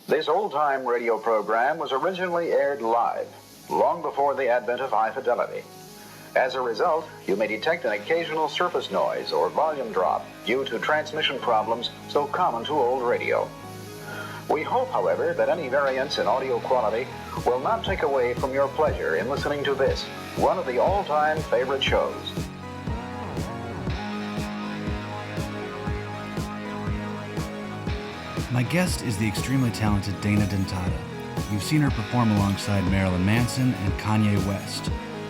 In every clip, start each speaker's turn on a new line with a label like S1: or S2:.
S1: This old-time radio program was originally aired live, long before the advent of high fidelity. As a result, you may detect an occasional surface noise or volume drop due to transmission problems so common to old radio. We hope, however, that any variance in audio quality will not take away from your pleasure in listening to this, one of the all-time favorite shows.
S2: My guest is the extremely talented Dentata. You've seen her perform alongside Marilyn Manson and Kanye West.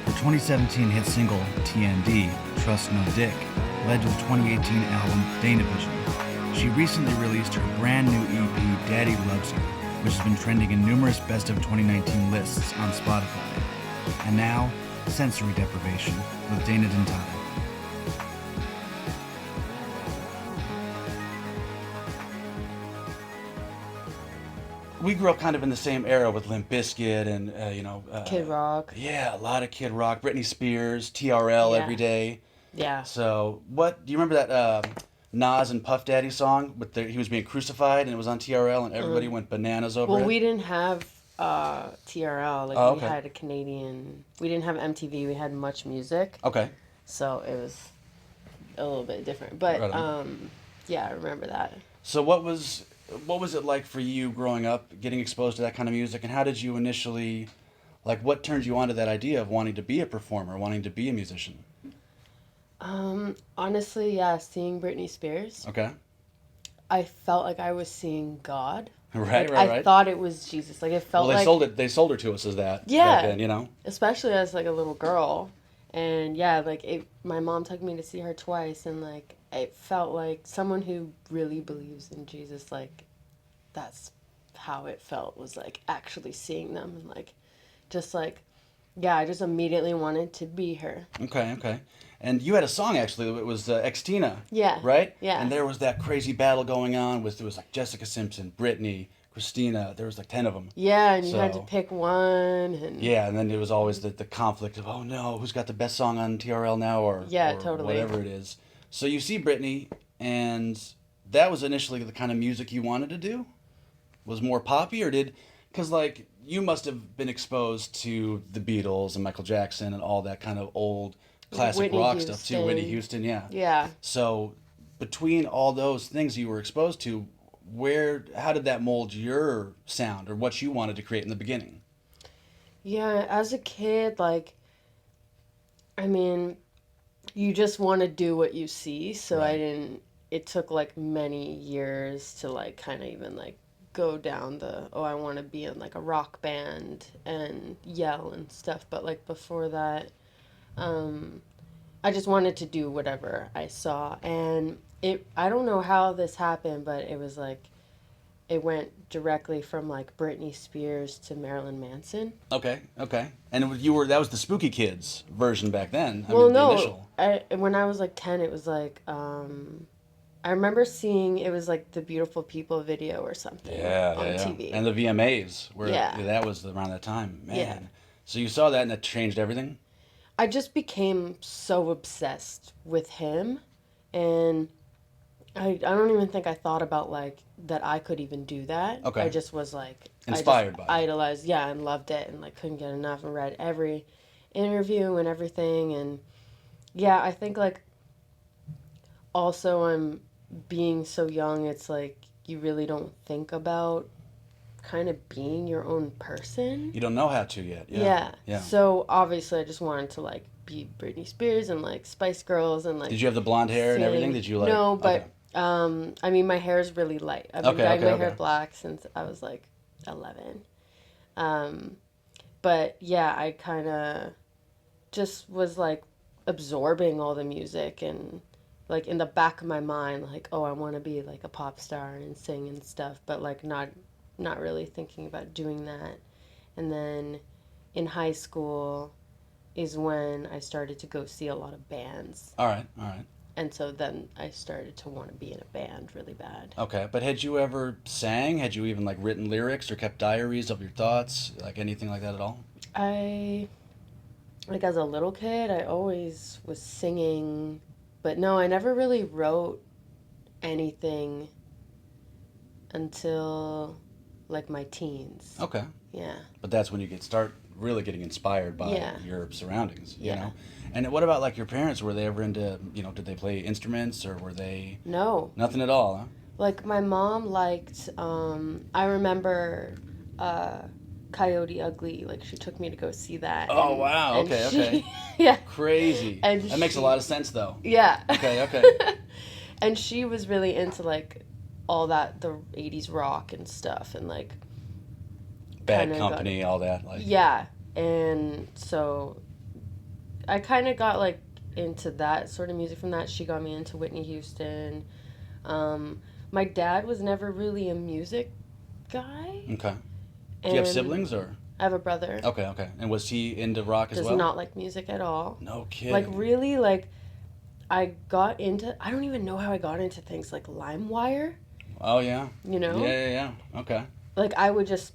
S2: Her 2017 hit single, TND, Trust No Dick, led to the 2018 album, Deprivation. She recently released her brand new EP, Daddy Loves You, which has been trending in numerous Best of 2019 lists on Spotify. And now, Sensory Deprivation with Dentata. We grew up kind of in the same era with Limp Bizkit and,
S3: Kid Rock.
S2: Yeah, a lot of Kid Rock. Britney Spears, TRL every day.
S3: Yeah.
S2: So, do you remember that Nas and Puff Daddy song? He was being crucified and it was on TRL and everybody went bananas over it?
S3: Well, we didn't have TRL. We had a Canadian... We didn't have MTV. We had Much Music.
S2: Okay.
S3: So it was a little bit different. But,
S2: right
S3: yeah, I remember that.
S2: So what was it like for you growing up, getting exposed to that kind of music, and how did you initially, what turned you on to that idea of wanting to be a performer, wanting to be a musician?
S3: Honestly, yeah, seeing Britney Spears.
S2: Okay.
S3: I felt like I was seeing God.
S2: Right.
S3: I thought it was Jesus. It felt like...
S2: They sold her to us as that.
S3: Yeah.
S2: Back then,
S3: Especially as, a little girl. And, yeah, my mom took me to see her twice, and, it felt like someone who really believes in Jesus, that's how it felt, was, actually seeing them. And, yeah, I just immediately wanted to be her.
S2: Okay. And you had a song, actually, it was Xtina.
S3: Yeah.
S2: Right?
S3: Yeah.
S2: And there was that crazy battle going on with, there was, Jessica Simpson, Britney, Christina, there was 10 of them.
S3: Yeah, and you had to pick one. And
S2: yeah, and then there was always the conflict of, oh no, who's got the best song on TRL now, or
S3: totally.
S2: Whatever it is. So you see Britney, and that was initially the kind of music you wanted to do? Was more poppy, or because you must have been exposed to the Beatles and Michael Jackson and all that kind of old classic
S3: Whitney
S2: rock
S3: Houston.
S2: stuff too, Whitney Houston, yeah.
S3: Yeah.
S2: So between all those things you were exposed to, how did that mold your sound or what you wanted to create in the beginning?
S3: Yeah, as a kid, you just want to do what you see, so
S2: Right.
S3: it took many years to kind of even go down I want to be in a rock band and yell and stuff, but before that, I just wanted to do whatever I saw, and I don't know how this happened, but it was it went directly from Britney Spears to Marilyn Manson.
S2: Okay. And that was the Spooky Kids version back then.
S3: Well,
S2: the initial.
S3: when I was 10, it was I remember seeing it was the Beautiful People video or something on TV.
S2: And the VMAs that was around that time, man.
S3: Yeah.
S2: So you saw that and it changed everything?
S3: I just became so obsessed with him, and I don't even think I thought about that I could even do that.
S2: Okay.
S3: I just was
S2: inspired by it.
S3: Idolized, yeah, and loved it, and couldn't get enough, and read every interview and everything, and yeah, I think also I'm being so young, it's you really don't think about kind of being your own person.
S2: You don't know how to yet.
S3: Yeah. So obviously I just wanted to be Britney Spears and Spice Girls and
S2: Did you have the blonde hair and everything? Did you
S3: No, but
S2: okay.
S3: my hair is really light. I've been dyeing my hair black since I was 11. But yeah, I kind of just was absorbing all the music, and in the back of my mind, I want to be a pop star and sing and stuff, but not really thinking about doing that. And then in high school is when I started to go see a lot of bands.
S2: All right.
S3: And so then I started to want to be in a band really bad.
S2: Okay, but had you ever sang? Had you even written lyrics or kept diaries of your thoughts? Anything like that at all?
S3: I, as a little kid, I always was singing, but no, I never really wrote anything until like my teens.
S2: Okay.
S3: Yeah.
S2: But that's when you start really getting inspired by
S3: Yeah.
S2: your surroundings, you
S3: Yeah.
S2: know? And what about like your parents? Were they ever into, did they play instruments or were they
S3: No.
S2: nothing at all, huh?
S3: Like my mom liked I remember uh Coyote Ugly, like she took me to go see that
S2: Oh, wow.
S3: and
S2: Okay, okay.
S3: she yeah.
S2: Crazy.
S3: And
S2: That makes a
S3: she
S2: lot of sense though.
S3: yeah.
S2: Okay, okay.
S3: And she was really into like all that the 80s rock and stuff and like
S2: Bad
S3: kind of
S2: Company, all that. Like,
S3: yeah. And so I kind of got like into that sort of music from that. She got me into Whitney Houston. Um, my dad was never really a music guy.
S2: okay. Do you have
S3: And
S2: siblings or?
S3: I have a brother.
S2: Okay, okay. And was he into rock as
S3: Does
S2: well?
S3: not like music at all.
S2: No kidding.
S3: Like really, like I got into. I don't even know how I got into things like LimeWire.
S2: Oh, yeah.
S3: You know.
S2: Yeah. Okay.
S3: Like I would just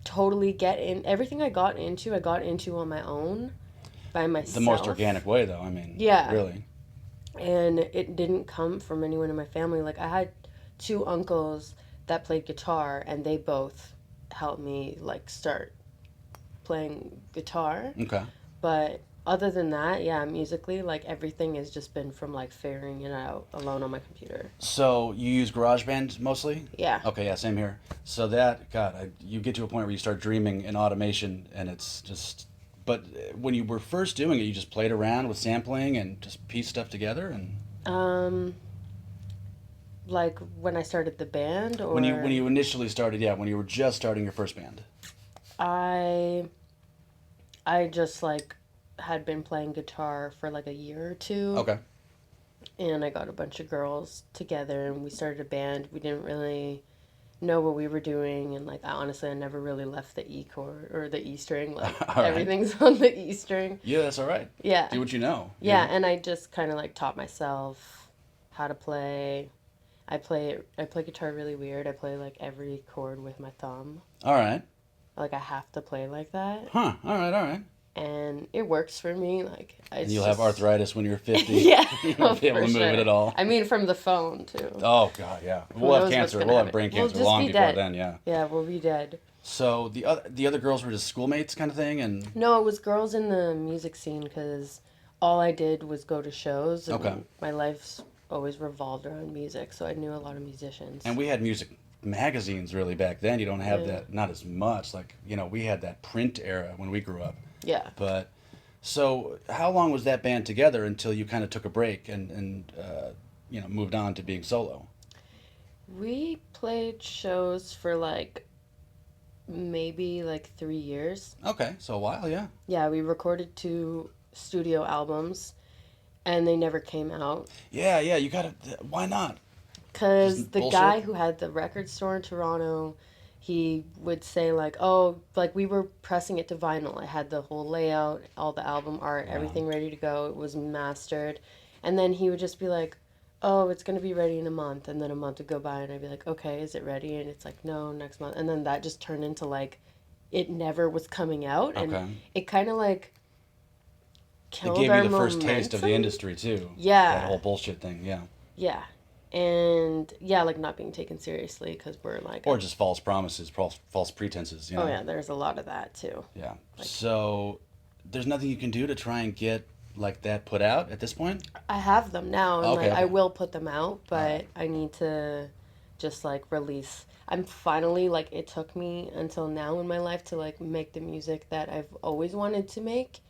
S3: totally get in everything I got into. I got into on my own, by myself.
S2: The most organic way, though. I mean,
S3: yeah,
S2: really.
S3: And it didn't come from anyone in my family. Like I had two uncles that played guitar, and they both helped me like start playing guitar.
S2: Okay.
S3: But other than that, yeah, musically, like everything has just been from like figuring it out alone on my computer.
S2: So you use GarageBand mostly?
S3: Yeah.
S2: Okay, yeah, same here. So that, God, you get to a point where you start dreaming in automation, and it's just. But when you were first doing it, you just played around with sampling and just pieced stuff together, and.
S3: Like when I started the band, or
S2: when you initially started, yeah, when you were just starting your first band.
S3: I just like had been playing guitar for like a year or two.
S2: Okay.
S3: And I got a bunch of girls together and we started a band. We didn't really know what we were doing, and like I never really left the E chord or the E string. Like everything's on the E string.
S2: Yeah, that's all right.
S3: Yeah.
S2: Do what you know.
S3: Yeah, and I just kind of like taught myself how to play. I play guitar really weird. I play like every chord with my thumb.
S2: All right.
S3: Like I have to play like that.
S2: Huh. All right.
S3: And it works for me. Like
S2: and you'll have arthritis when you're 50.
S3: Yeah,
S2: you won't be able to move it at all.
S3: I mean, from the phone too.
S2: Oh God, yeah. We'll have cancer. We'll have brain cancer long before then. Yeah.
S3: Yeah, we'll be dead.
S2: So the other girls were just schoolmates, kind of thing, and.
S3: No, it was girls in the music scene because all I did was go to shows. And
S2: okay.
S3: My life's always revolved around music, so I knew a lot of musicians.
S2: And we had music magazines really back then. You don't have that, not as much. Like, we had that print era when we grew up.
S3: Yeah.
S2: But, so how long was that band together until you kind of took a break and moved on to being solo?
S3: We played shows for like maybe like 3 years.
S2: Okay, so a while, yeah.
S3: Yeah, we recorded 2 studio albums. And they never came out.
S2: Yeah, you gotta. Why not?
S3: Because the guy who had the record store in Toronto, he would say like, oh, like we were pressing it to vinyl. I had the whole layout, all the album art, everything ready to go. It was mastered. And then he would just be like, oh, it's going to be ready in a month. And then a month would go by and I'd be like, okay, is it ready? And it's like, no, next month. And then that just turned into like, it never was coming out. And it kind of like...
S2: It gave you the first taste of the industry too.
S3: Yeah.
S2: That whole bullshit thing, yeah.
S3: Yeah. And yeah, like not being taken seriously because we're like...
S2: Or just false promises, false pretenses,
S3: Oh yeah, there's a lot of that too.
S2: Yeah. So there's nothing you can do to try and get like that put out at this point?
S3: I have them now, and
S2: okay.
S3: I will put them out, but I need to just like release... I'm finally like, it took me until now in my life to like make the music that I've always wanted to make.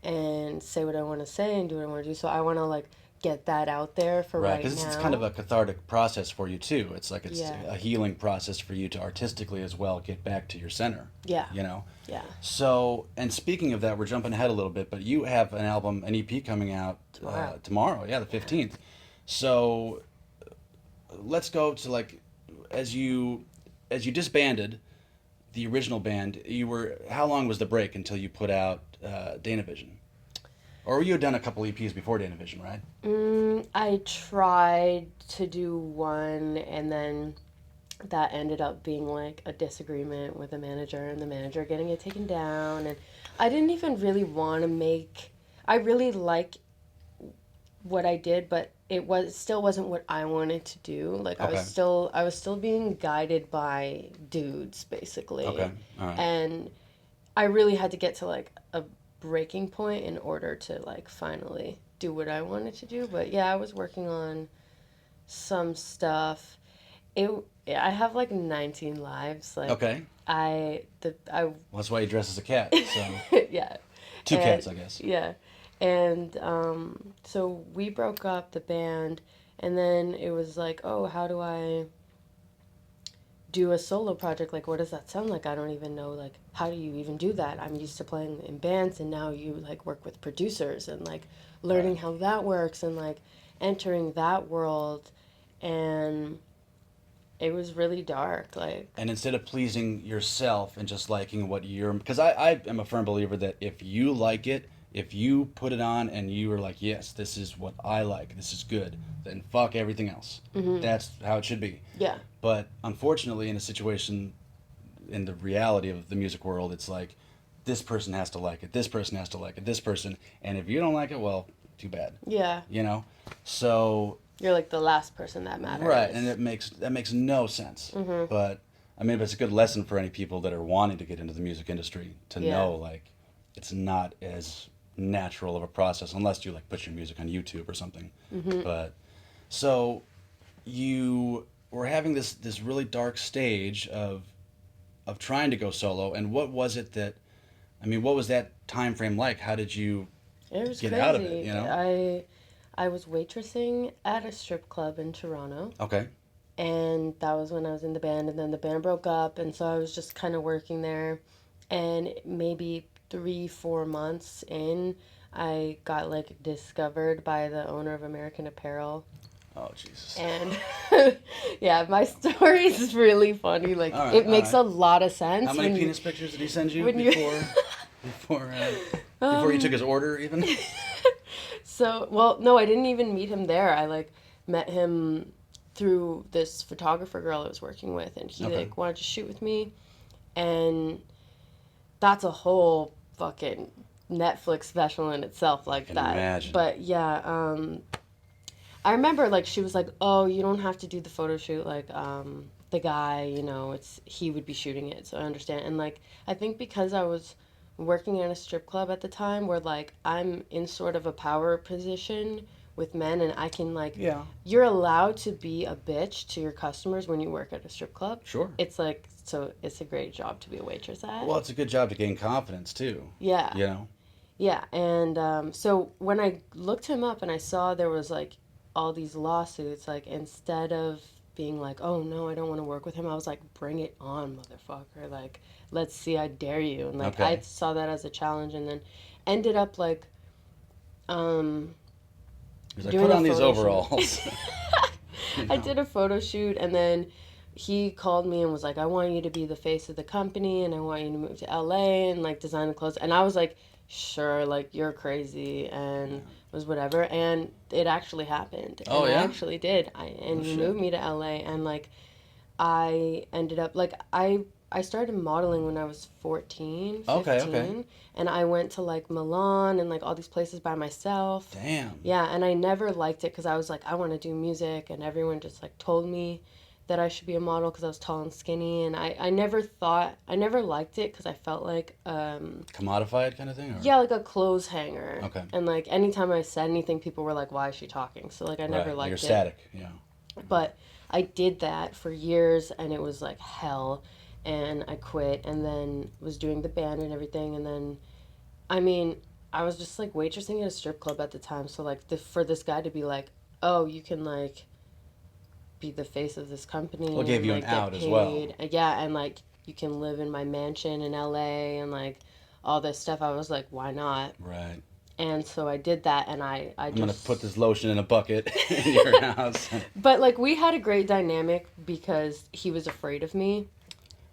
S3: And say what I want to say and do what I want to do. So I want to like get that out there for right now. Right,
S2: because it's kind of a cathartic process for you too. It's like a healing process for you to artistically as well get back to your center.
S3: Yeah.
S2: Yeah. So, and speaking of that, we're jumping ahead a little bit, but you have an EP coming out tomorrow. Yeah, the 15th. So let's go to like, as you disbanded the original band, how long was the break until you put out Danavision? Or you had done a couple EPs before Danavision, right?
S3: I tried to do one, and then that ended up being like a disagreement with the manager, and the manager getting it taken down. And I didn't even really want to make... I really like what I did, but still wasn't what I wanted to do. Like
S2: Okay.
S3: I was still being guided by dudes
S2: Okay.
S3: basically.
S2: All right.
S3: And I really had to get to like a breaking point in order to like finally do what I wanted to do. But yeah, I was working on some stuff. It I have like 19 lives. Like
S2: Okay.
S3: I
S2: Well, that's why you dress as a cat. So
S3: yeah.
S2: two
S3: And
S2: cats, I guess.
S3: yeah. And so we broke up the band, and then it was like, oh, how do I do a solo project? Like, what does that sound like? I don't even know, like, how do you even do that? I'm used to playing in bands, and now you like work with producers and like learning
S2: Right.
S3: how that works and like entering that world. And it was really dark. Like,
S2: And instead of pleasing yourself and just liking what you're, because I am a firm believer that if you like it, if you put it on and you are like, yes, this is what I like, this is good, then fuck everything else. That's how it should be.
S3: yeah.
S2: But unfortunately, in a situation, in the reality of the music world, it's like this person has to like it, this person has to like it, this person, and if you don't like it, well, too bad.
S3: Yeah.
S2: You know, so
S3: You're like the last person that matters.
S2: right, and that makes no sense. But I mean, it's a good lesson for any people that are wanting to get into the music industry to
S3: Yeah.
S2: know like it's not as natural of a process unless you like put your music on YouTube or something. But so you were having this really dark stage of trying to go solo, and what was it that I mean, what was that time frame like? How did you
S3: It was
S2: get
S3: crazy.
S2: out of it, you know?
S3: I was waitressing at a strip club in Toronto,
S2: Okay.
S3: and that was when I was in the band, and then the band broke up, and so I was just kind of working there, and maybe 3 4 months in, I got like discovered by the owner of American Apparel.
S2: Oh Jesus.
S3: And yeah, my story is really funny. Like
S2: All right,
S3: it
S2: all
S3: makes
S2: right.
S3: a lot of sense
S2: How many
S3: when
S2: penis pictures did he send you
S3: when you
S2: before you took his order even?
S3: So, well, no, I didn't even meet him there. I like met him through this photographer girl I was working with, and he
S2: Okay.
S3: like wanted to shoot with me, and that's a whole fucking Netflix special in itself, like
S2: can
S3: that.
S2: imagine.
S3: But yeah, I remember like she was like, "Oh, you don't have to do the photo shoot. Like, the guy, you know, it's he would be shooting it." So I understand. And like, I think because I was working in a strip club at the time, where like I'm in sort of a power position with men, and I can like,
S2: Yeah.
S3: you're allowed to be a bitch to your customers when you work at a strip club.
S2: Sure.
S3: It's like so it's a great job to be a waitress at.
S2: Well, it's a good job to gain confidence too.
S3: Yeah.
S2: You know.
S3: Yeah, and so when I looked him up and I saw there was like all these lawsuits, like instead of being like, oh no, I don't want to work with him, I was like, bring it on, motherfucker. Like, let's see, I dare you. And like, I
S2: Okay.
S3: saw that as a challenge, and then ended up like, um,
S2: He's like,
S3: doing
S2: put
S3: a
S2: on these
S3: photo shoot.
S2: overalls.
S3: I did a photo shoot, and then he called me and was like, I want you to be the face of the company, and I want you to move to LA and like design the clothes. And I was like, sure, like you're crazy, and it was whatever. And it actually happened.
S2: Oh,
S3: And
S2: yeah?
S3: I actually did. And he
S2: shit.
S3: moved me to LA, and like I ended up like I started modeling when I was 14, 15.
S2: Okay, okay.
S3: And I went to like Milan and like all these places by myself.
S2: Damn.
S3: Yeah, and I never liked it because I was like, I want to do music, and everyone just like told me that I should be a model because I was tall and skinny, and I never liked it because I felt like,
S2: Commodified kind of thing, or
S3: yeah, like a clothes hanger.
S2: Okay.
S3: And like anytime I said anything, people were like, why is she talking? So like I never
S2: right.
S3: liked
S2: You're
S3: it.
S2: static. Yeah.
S3: But I did that for years, and it was like hell, and I quit, and then was doing the band and everything, and then, I mean, I was just like waitressing at a strip club at the time, so like for this guy to be like, oh, you can like be the face of this company,
S2: Well, it gave
S3: and
S2: you
S3: like
S2: an
S3: get
S2: out
S3: paid.
S2: as well.
S3: Yeah, and like you can live in my mansion in LA and like all this stuff. I was like, why not?
S2: Right.
S3: And so I did that, and
S2: I'm gonna put this lotion in a bucket in your house.
S3: But like we had a great dynamic because he was afraid of me.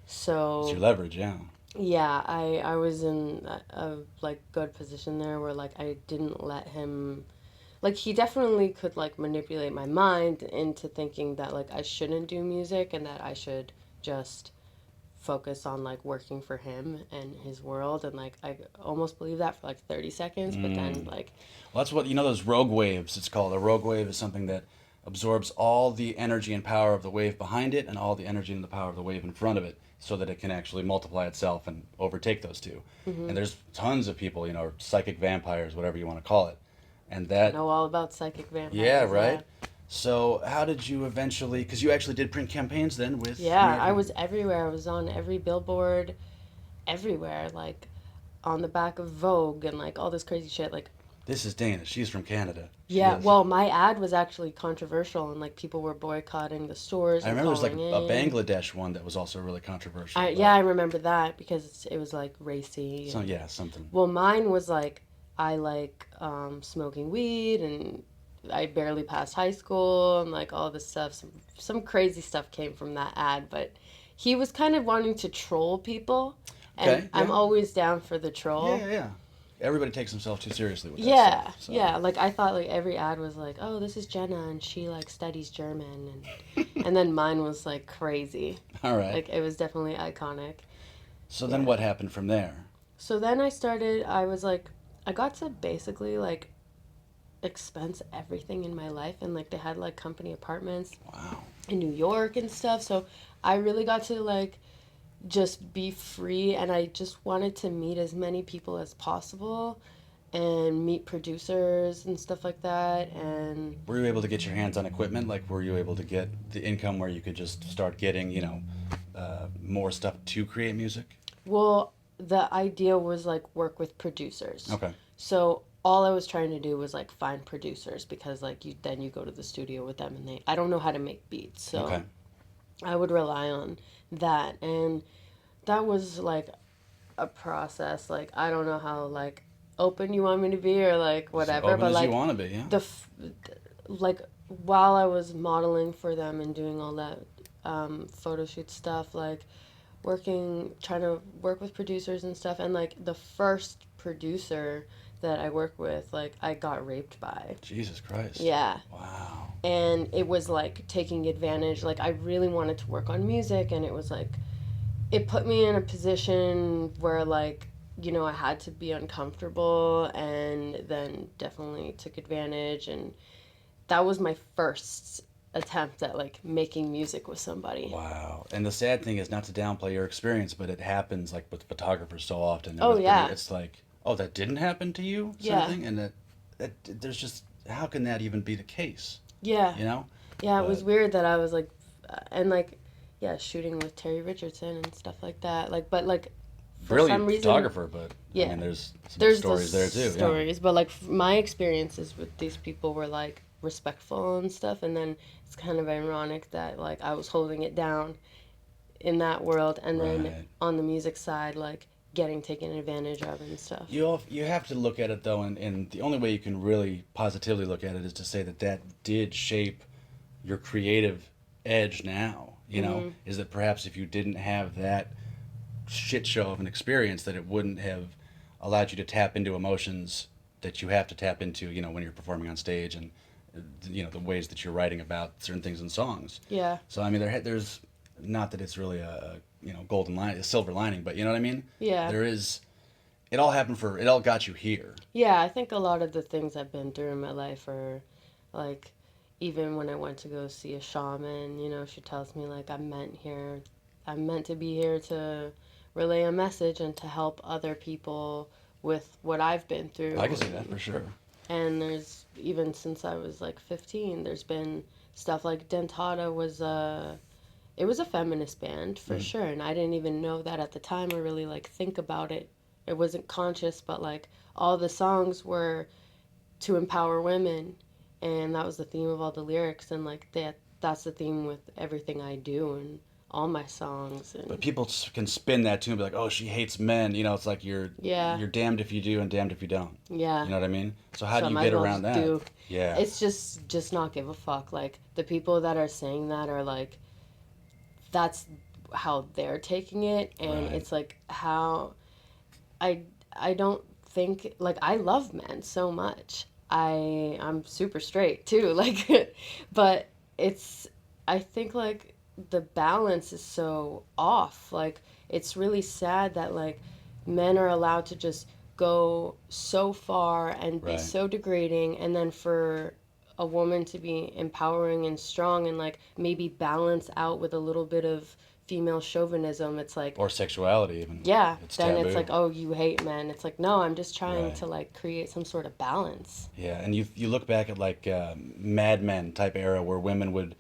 S3: So
S2: It's your leverage, yeah.
S3: yeah, I was in a like good position there where like I didn't let him, like he definitely could like manipulate my mind into thinking that like I shouldn't do music and that I should just focus on like working for him and his world, and like I almost believe that for like 30 seconds, but then like
S2: Well, that's what, those rogue waves, it's called. A rogue wave is something that absorbs all the energy and power of the wave behind it and all the energy and the power of the wave in front of it so that it can actually multiply itself and overtake those two. And there's tons of people, psychic vampires, whatever you want to call it. And
S3: I
S2: that,
S3: know all about psychic vampires.
S2: yeah, right? So how did you eventually, because you actually did print campaigns then with
S3: Yeah, I
S2: American...
S3: was everywhere. I was on every billboard, everywhere, like on the back of Vogue and like all this crazy shit. Like,
S2: This is Dana. She's from Canada. She
S3: yeah,
S2: is.
S3: well, my ad was actually controversial, and like people were boycotting the stores
S2: I
S3: and
S2: remember there's like
S3: calling
S2: a
S3: in.
S2: Bangladesh one that was also really controversial.
S3: Yeah, I remember that because it was like racy.
S2: So yeah, something.
S3: Well, mine was like I like smoking weed, and I barely passed high school, and like all this stuff. Some crazy stuff came from that ad, but he was kind of wanting to troll people, and
S2: Okay,
S3: I'm
S2: yeah.
S3: always down for the troll.
S2: Yeah. Everybody takes themselves too seriously with that
S3: Yeah,
S2: stuff. So.
S3: yeah. Like I thought, like every ad was like, "Oh, this is Jenna, and she like studies German," and then mine was like crazy.
S2: All right.
S3: Like it was definitely iconic.
S2: So then what happened from there?
S3: So then I was like, I got to basically like expense everything in my life, and like they had like company apartments
S2: Wow.
S3: in New York and stuff. So I really got to like just be free, and I just wanted to meet as many people as possible and meet producers and stuff like that. And
S2: Were you able to get your hands on equipment? Like, were you able to get the income where you could just start getting, more stuff to create music?
S3: well, the idea was like work with producers.
S2: Okay.
S3: So all I was trying to do was like find producers, because like you go to the studio with them, and I don't know how to make beats. So
S2: Okay.
S3: I would rely on that, and that was like a process. Like I don't know how like open you want me to be or like whatever,
S2: Open
S3: but
S2: as
S3: like
S2: you want to be, yeah.
S3: like while I was modeling for them and doing all that photo shoot stuff, like trying to work with producers and stuff, and like the first producer that I worked with, like I got raped by.
S2: Jesus Christ.
S3: Yeah.
S2: Wow.
S3: And it was like taking advantage. Like I really wanted to work on music, and it was like it put me in a position where like I had to be uncomfortable, and then definitely took advantage, and that was my first attempt at like making music with somebody.
S2: Wow. And the sad thing is, not to downplay your experience, but it happens like with photographers so often. And
S3: Oh,
S2: with
S3: yeah.
S2: It's like, oh, that didn't happen to you?
S3: Yeah.
S2: Something? And that there's just, how can that even be the case?
S3: Yeah.
S2: You know?
S3: Yeah, it was
S2: But-
S3: weird that I was like, and like, yeah, shooting with Terry Richardson and stuff like that. Like, but like, for
S2: Brilliant
S3: some reason,
S2: photographer, but
S3: Yeah.
S2: I mean, there's some
S3: there's
S2: stories there too.
S3: Stories, but like my experiences with these people were like respectful and stuff, and then it's kind of ironic that like I was holding it down in that world, and then
S2: Right.
S3: on the music side, like getting taken advantage of and stuff.
S2: You have to look at it though, and the only way you can really positively look at it is to say that did shape your creative edge now. Is that perhaps if you didn't have that shit show of an experience, that it wouldn't have allowed you to tap into emotions that you have to tap into, when you're performing on stage, and the ways that you're writing about certain things in songs.
S3: Yeah.
S2: So I mean, there's not that it's really a golden line, a silver lining, but you know what I mean?
S3: Yeah.
S2: There is. It all got you here.
S3: Yeah, I think a lot of the things I've been through in my life are like, even when I went to go see a shaman, she tells me like I'm meant to be here to relay a message and to help other people with what I've been through.
S2: I can see that for sure.
S3: And there's, even since I was like 15, there's been stuff like Dentata it was a feminist band for sure, and I didn't even know that at the time or really like think about it. It wasn't conscious, but like all the songs were to empower women, and that was the theme of all the lyrics, and like that's the theme with everything I do and all my songs. And
S2: But people can spin that too and be like, "Oh, she hates men." It's like you're damned if you do and damned if you don't.
S3: yeah.
S2: You know what I mean? So how
S3: So I
S2: do you
S3: might
S2: get
S3: as well
S2: around
S3: just
S2: that? Yeah.
S3: It's just not give a fuck. Like the people that are saying that are like, that's how they're taking it, and
S2: Right.
S3: it's like how I don't think, like, I love men so much. I'm super straight too, like, but I think like the balance is so off. Like it's really sad that like men are allowed to just go so far and be
S2: Right.
S3: so degrading, and then for a woman to be empowering and strong and like maybe balance out with a little bit of female chauvinism, it's like,
S2: Or sexuality even.
S3: yeah,
S2: It's
S3: then
S2: taboo.
S3: it's like, oh, you hate men. It's like, no, I'm just trying
S2: Right.
S3: to like create some sort of balance.
S2: Yeah, and you look back at like Mad Men type era where women would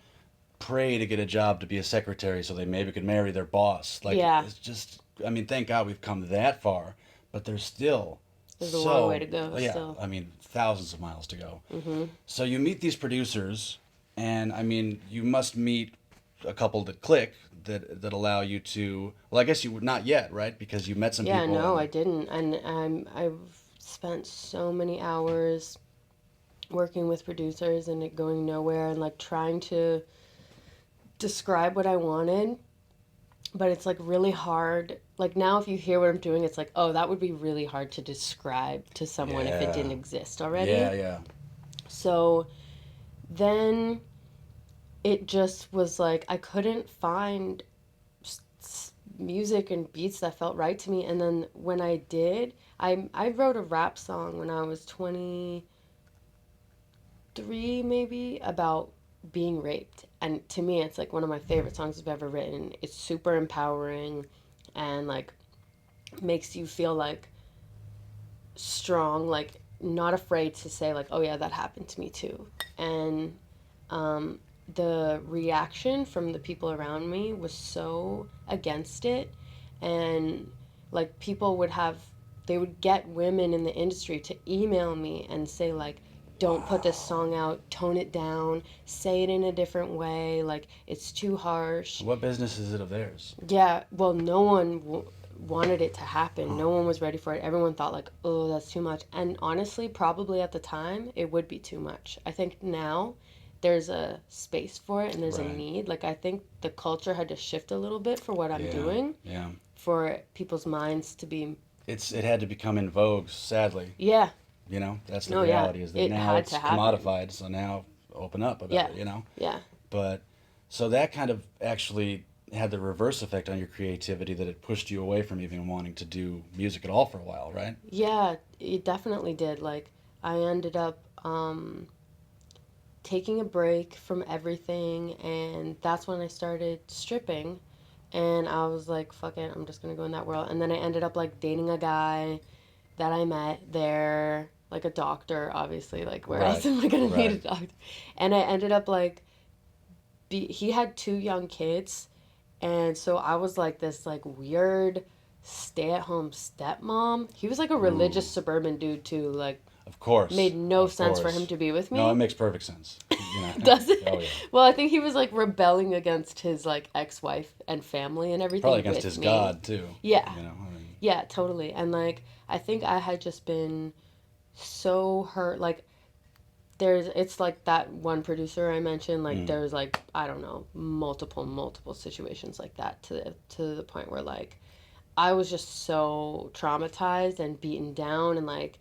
S2: pray to get a job to be a secretary so they maybe could marry their boss. Like
S3: Yeah,
S2: it's just, I mean, thank God we've come that far, but there's still
S3: there's a long way to
S2: so,
S3: go
S2: yeah,
S3: still.
S2: I mean, thousands of miles to go.
S3: Mm-hmm.
S2: So you meet these producers, and I mean, you must meet a couple that click that allow you to. Well, I guess you would not yet, right? Because you met some
S3: Yeah,
S2: people.
S3: no,
S2: And,
S3: I didn't. And I've spent so many hours working with producers and it going nowhere and like trying to describe what I wanted, but it's like really hard. Like now, if you hear what I'm doing, it's like, oh, that would be really hard to describe to someone if it
S2: yeah,
S3: didn't exist already.
S2: yeah, yeah.
S3: So then it just was like I couldn't find music and beats that felt right to me. And then when I did, I wrote a rap song when I was 23 maybe about being raped. And to me, it's like one of my favorite songs I've ever written. It's super empowering and like makes you feel like strong, like not afraid to say like, oh yeah, that happened to me too. And um, the reaction from the people around me was so against it, and like people would have, they would get women in the industry to email me and say like, don't put this song out, tone it down, say it in a different way, like it's too harsh.
S2: What business is it of theirs?
S3: Yeah, well, no one wanted it to happen. No one was ready for it. Everyone thought like, oh, that's too much. And honestly, probably at the time, it would be too much. I think now there's a space for it and there's a
S2: Right.
S3: need. Like I think the culture had to shift a little bit for what I'm
S2: Yeah,
S3: doing,
S2: yeah.
S3: for people's minds to be,
S2: It had to become in vogue, sadly.
S3: yeah,
S2: You know, that's the
S3: no, yeah,
S2: reality. Is that
S3: it
S2: now
S3: had
S2: it's
S3: to happen.
S2: commodified, so now open up about
S3: Yeah,
S2: it. You know,
S3: yeah.
S2: but so that kind of actually had the reverse effect on your creativity that it pushed you away from even wanting to do music at all for a while, right?
S3: Yeah, it definitely did. Like I ended up taking a break from everything, and that's when I started stripping. And I was like, fuck it, I'm just gonna go in that world. And then I ended up like dating a guy that I met there, like a doctor, obviously. Like, where else
S2: Right,
S3: am I gonna meet a
S2: right.
S3: doctor? And I ended up like, he had two young kids, and so I was like this like weird stay-at-home stepmom. He was like a
S2: Ooh,
S3: religious suburban dude too. Like,
S2: of course,
S3: made no
S2: of
S3: sense for him
S2: course.
S3: to be with
S2: No, it
S3: me.
S2: makes perfect sense. You know,
S3: Does
S2: oh
S3: it?
S2: yeah,
S3: Well, I think he was like rebelling against his like ex-wife and family and
S2: probably
S3: everything
S2: against
S3: with
S2: his
S3: me.
S2: God too.
S3: Yeah.
S2: You know, I mean,
S3: Yeah, totally. And like I think I had just been so hurt. Like there's, it's like that one producer I mentioned, like
S2: mm,
S3: there's like, I don't know, multiple situations like that, to the point where like I was just so traumatized and beaten down, and like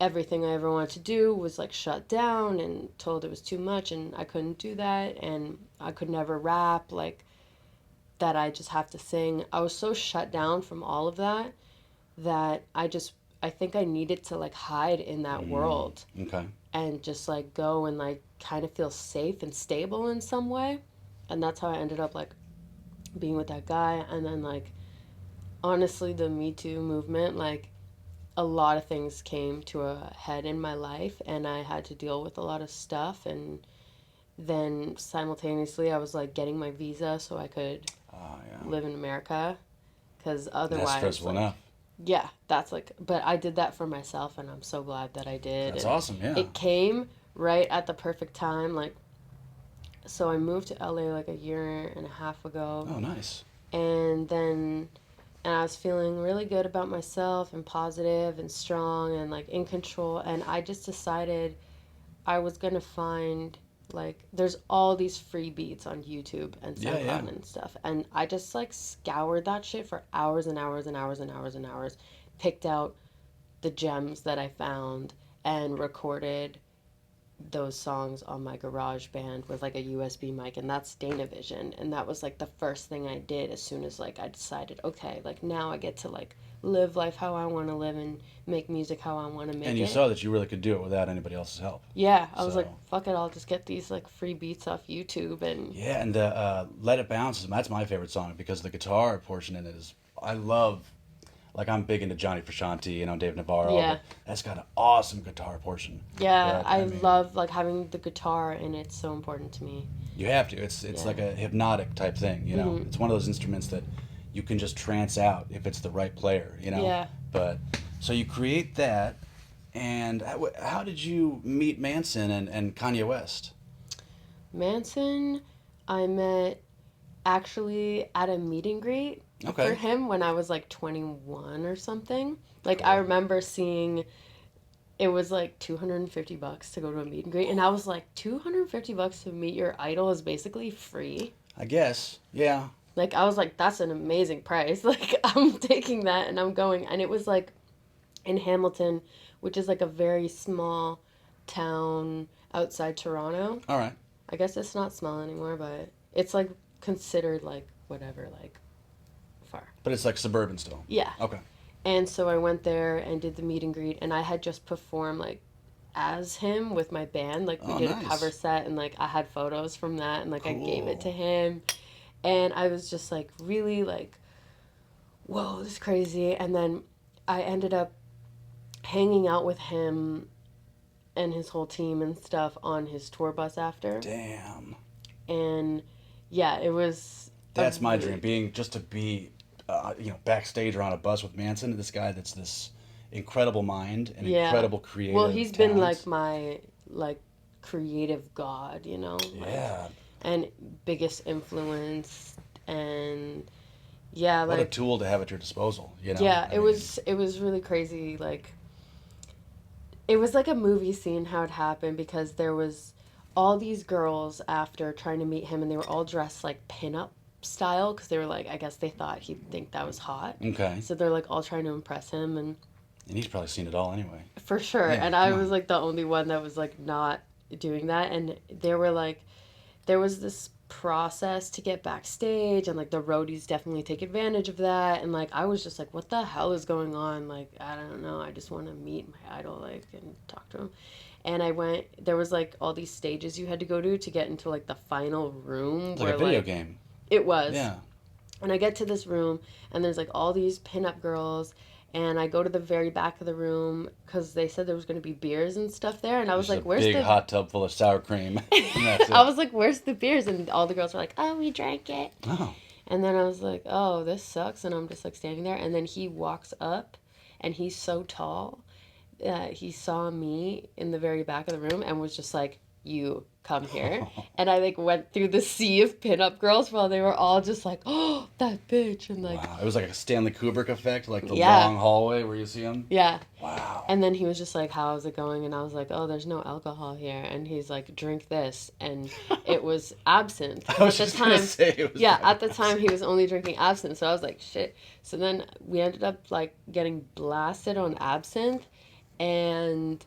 S3: everything I ever wanted to do was like shut down and told it was too much and I couldn't do that, and I could never rap, like that I just have to sing. I was so shut down from all of that that I think I needed to like hide in that world
S2: okay.
S3: and just like go and like kind of feel safe and stable in some way. And that's how I ended up like being with that guy. And then like honestly, the Me Too movement, like a lot of things came to a head in my life and I had to deal with a lot of stuff. And then simultaneously I was like getting my visa so I could
S2: Oh yeah,
S3: live in America, because
S2: that's
S3: otherwise
S2: stressful
S3: like,
S2: enough.
S3: yeah, that's like, but I did that for myself and I'm so glad that I did.
S2: That's
S3: And
S2: awesome. Yeah.
S3: it came right at the perfect time. Like, so I moved to LA like a year and a half ago,
S2: Oh, nice.
S3: and then and I was feeling really good about myself and positive and strong and like in control, and I just decided I was going to find, like there's all these free beats on YouTube and
S2: Yeah, yeah.
S3: SoundCloud and stuff, and I just like scoured that shit for hours and hours and hours and hours and hours, picked out the gems that I found and recorded those songs on my garage band with like a USB mic, and that's Danavision. And that was like the first thing I did as soon as like I decided, okay, like now I get to like live life how I want to live and make music how I want to make it.
S2: And you saw that you really could do it without anybody else's help.
S3: Yeah, I was
S2: So-
S3: like, fuck it, I'll just get these like free beats off YouTube and
S2: Yeah, and the Let It Bounce, that's my favorite song because the guitar portion in it is, I love, like I'm big into Johnny Frusciante, Dave Navarro.
S3: Yeah.
S2: But that's got an awesome guitar portion.
S3: yeah,
S2: But,
S3: I
S2: mean,
S3: love like having the guitar, and it's so important to me.
S2: You have to. It's
S3: Yeah.
S2: like a hypnotic type thing, It's one of those instruments that you can just trance out if it's the right player,
S3: Yeah.
S2: But, so you create that, and how did you meet Manson and Kanye West?
S3: Manson, I met actually at a meet and greet
S2: Okay.
S3: for him when I was like 21 or something. Like I remember seeing it was like $250 to go to a meet and greet, and I was like, $250 to meet your idol is basically free.
S2: I guess, yeah.
S3: Like I was like, that's an amazing price. Like I'm taking that and I'm going. And it was like in Hamilton, which is like a very small town outside Toronto.
S2: All right.
S3: I guess it's not small anymore, but it's like considered like whatever, like far.
S2: But it's like suburban still.
S3: Yeah.
S2: Okay.
S3: And so I went there and did the meet and greet, and I had just performed like as him with my band. Like we did
S2: nice.
S3: a cover set, and like I had photos from that, and like I gave it to
S2: Cool.
S3: him. And I was just like really like, whoa, this is crazy. And then I ended up hanging out with him and his whole team and stuff on his tour bus after.
S2: Damn.
S3: And yeah, it was.
S2: That's my
S3: really-
S2: dream, to be, backstage or on a bus with Manson, this guy that's this incredible mind and
S3: Yeah.
S2: incredible creative
S3: Well, he's been
S2: talents.
S3: like my like creative god, like,
S2: Yeah.
S3: and biggest influence, and yeah,
S2: What a
S3: like
S2: tool to have at your disposal,
S3: yeah,
S2: I
S3: it
S2: mean,
S3: was really crazy. Like it was like a movie scene how it happened, because there was all these girls after trying to meet him, and they were all dressed like pinup style, because they were like, I guess they thought he'd think that was hot.
S2: Okay.
S3: So they're like all trying to impress him, and
S2: And he's probably seen it all anyway.
S3: for sure.
S2: Yeah,
S3: And I
S2: come
S3: was
S2: on.
S3: like the only one that was like not doing that. And there was this process to get backstage, and like the roadies definitely take advantage of that. And like I was just like, what the hell is going on? Like, I don't know. I just want to meet my idol, like, and talk to him. And I went, there was like all these stages you had to go to get into like the final room.
S2: It's like a video game.
S3: It was.
S2: Yeah.
S3: And I get to this room, and there's like all these pinup girls, and I go to the very back of the room because they said there was going to be beers and stuff there, and I was
S2: Just
S3: like,
S2: a
S3: "Where's
S2: big
S3: the?"
S2: hot tub full of sour cream. And that's it.
S3: I was like, "Where's the beers?" And all the girls were like, "Oh, we drank it."
S2: Oh.
S3: And then I was like, "Oh, this sucks," and I'm just like standing there, and then he walks up, and he's so tall that he saw me in the very back of the room and was just like, "You come here." And I like went through the sea of pinup girls while they were all just like, "Oh, that bitch," and like,
S2: Wow. It was like a Stanley Kubrick effect, like the
S3: Yeah.
S2: long hallway where you see him.
S3: yeah.
S2: Wow.
S3: And then he was just like, "How's it going?" And I was like, "Oh, there's no alcohol here." And he's like, "Drink this." And it was absinthe.
S2: I was
S3: at
S2: just
S3: the
S2: gonna
S3: time,
S2: say it was
S3: yeah,
S2: probably
S3: at the time he was only drinking absinthe. So I was like, "Shit." So then we ended up like getting blasted on absinthe, and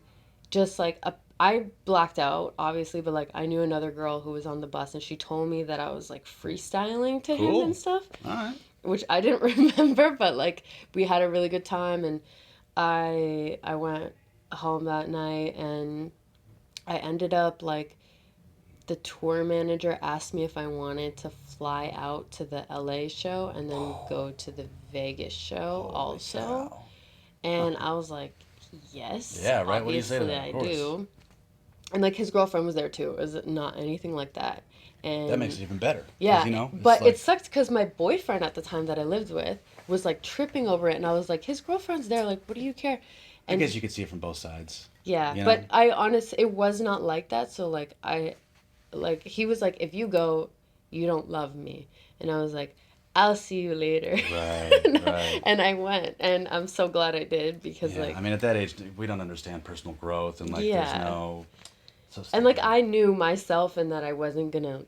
S3: just like I blacked out, obviously, but like I knew another girl who was on the bus, and she told me that I was like freestyling to him
S2: Cool.
S3: and stuff,
S2: All right.
S3: which I didn't remember, but like we had a really good time. And I went home that night, and I ended up like the tour manager asked me if I wanted to fly out to the LA show and then go to the Vegas show
S2: Holy
S3: also.
S2: cow.
S3: And I was like, yes.
S2: Yeah, right. What do you say to
S3: obviously
S2: that? Of
S3: I
S2: course.
S3: do. And like his girlfriend was there too. It was not anything like that. And
S2: That makes it even better. 'Cause,
S3: yeah,
S2: it's
S3: but
S2: like,
S3: it sucked because my boyfriend at the time that I lived with was like tripping over it, and I was like, his girlfriend's there. Like, what do you care?
S2: I guess you could see it from both sides.
S3: Yeah,
S2: you know?
S3: but it was not like that. So like he was like, if you go, you don't love me, and I was like, I'll see you later.
S2: Right, right.
S3: And I went, and I'm so glad I did, because
S2: Yeah,
S3: like,
S2: I mean, at that age, we don't understand personal growth, and like,
S3: Yeah.
S2: there's no. So
S3: and like
S2: stupid.
S3: I knew myself and that I wasn't gonna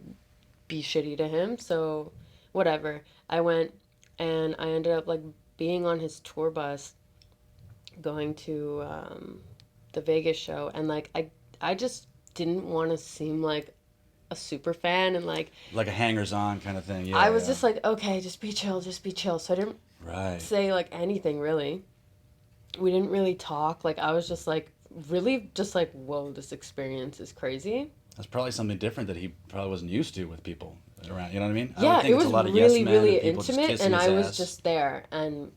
S3: be shitty to him, so whatever. I went, and I ended up like being on his tour bus, going to the Vegas show, and like I just didn't want to seem like a super fan, and like
S2: Like a hangers-on kind of thing.
S3: I
S2: Yeah,
S3: was
S2: yeah.
S3: just like, okay, just be chill, just be chill. So I didn't
S2: Right.
S3: say like anything really. We didn't really talk. Like I was just like really just like, whoa, this experience is crazy.
S2: That's probably something different that he probably wasn't used to with people around. You know what I mean? I would
S3: Yeah,
S2: think
S3: it
S2: it's a
S3: was
S2: lot of yes
S3: really,
S2: men
S3: really
S2: and people just
S3: intimate,
S2: kissing
S3: and
S2: his
S3: I was
S2: ass.
S3: just there, and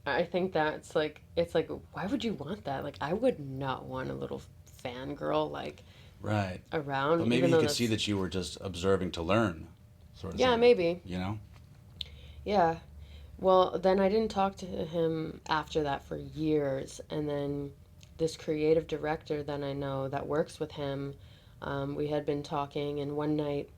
S3: I think that's like, it's like, why would you want that? Like, I would not want a little fangirl like
S2: Right. But
S3: around,
S2: maybe
S3: even
S2: he
S3: though
S2: could see
S3: that's,
S2: that you were just observing to learn, sort of
S3: yeah,
S2: thing.
S3: maybe,
S2: You know?
S3: yeah. Well, then I didn't talk to him after that for years, and then this creative director that I know that works with him, we had been talking, and one night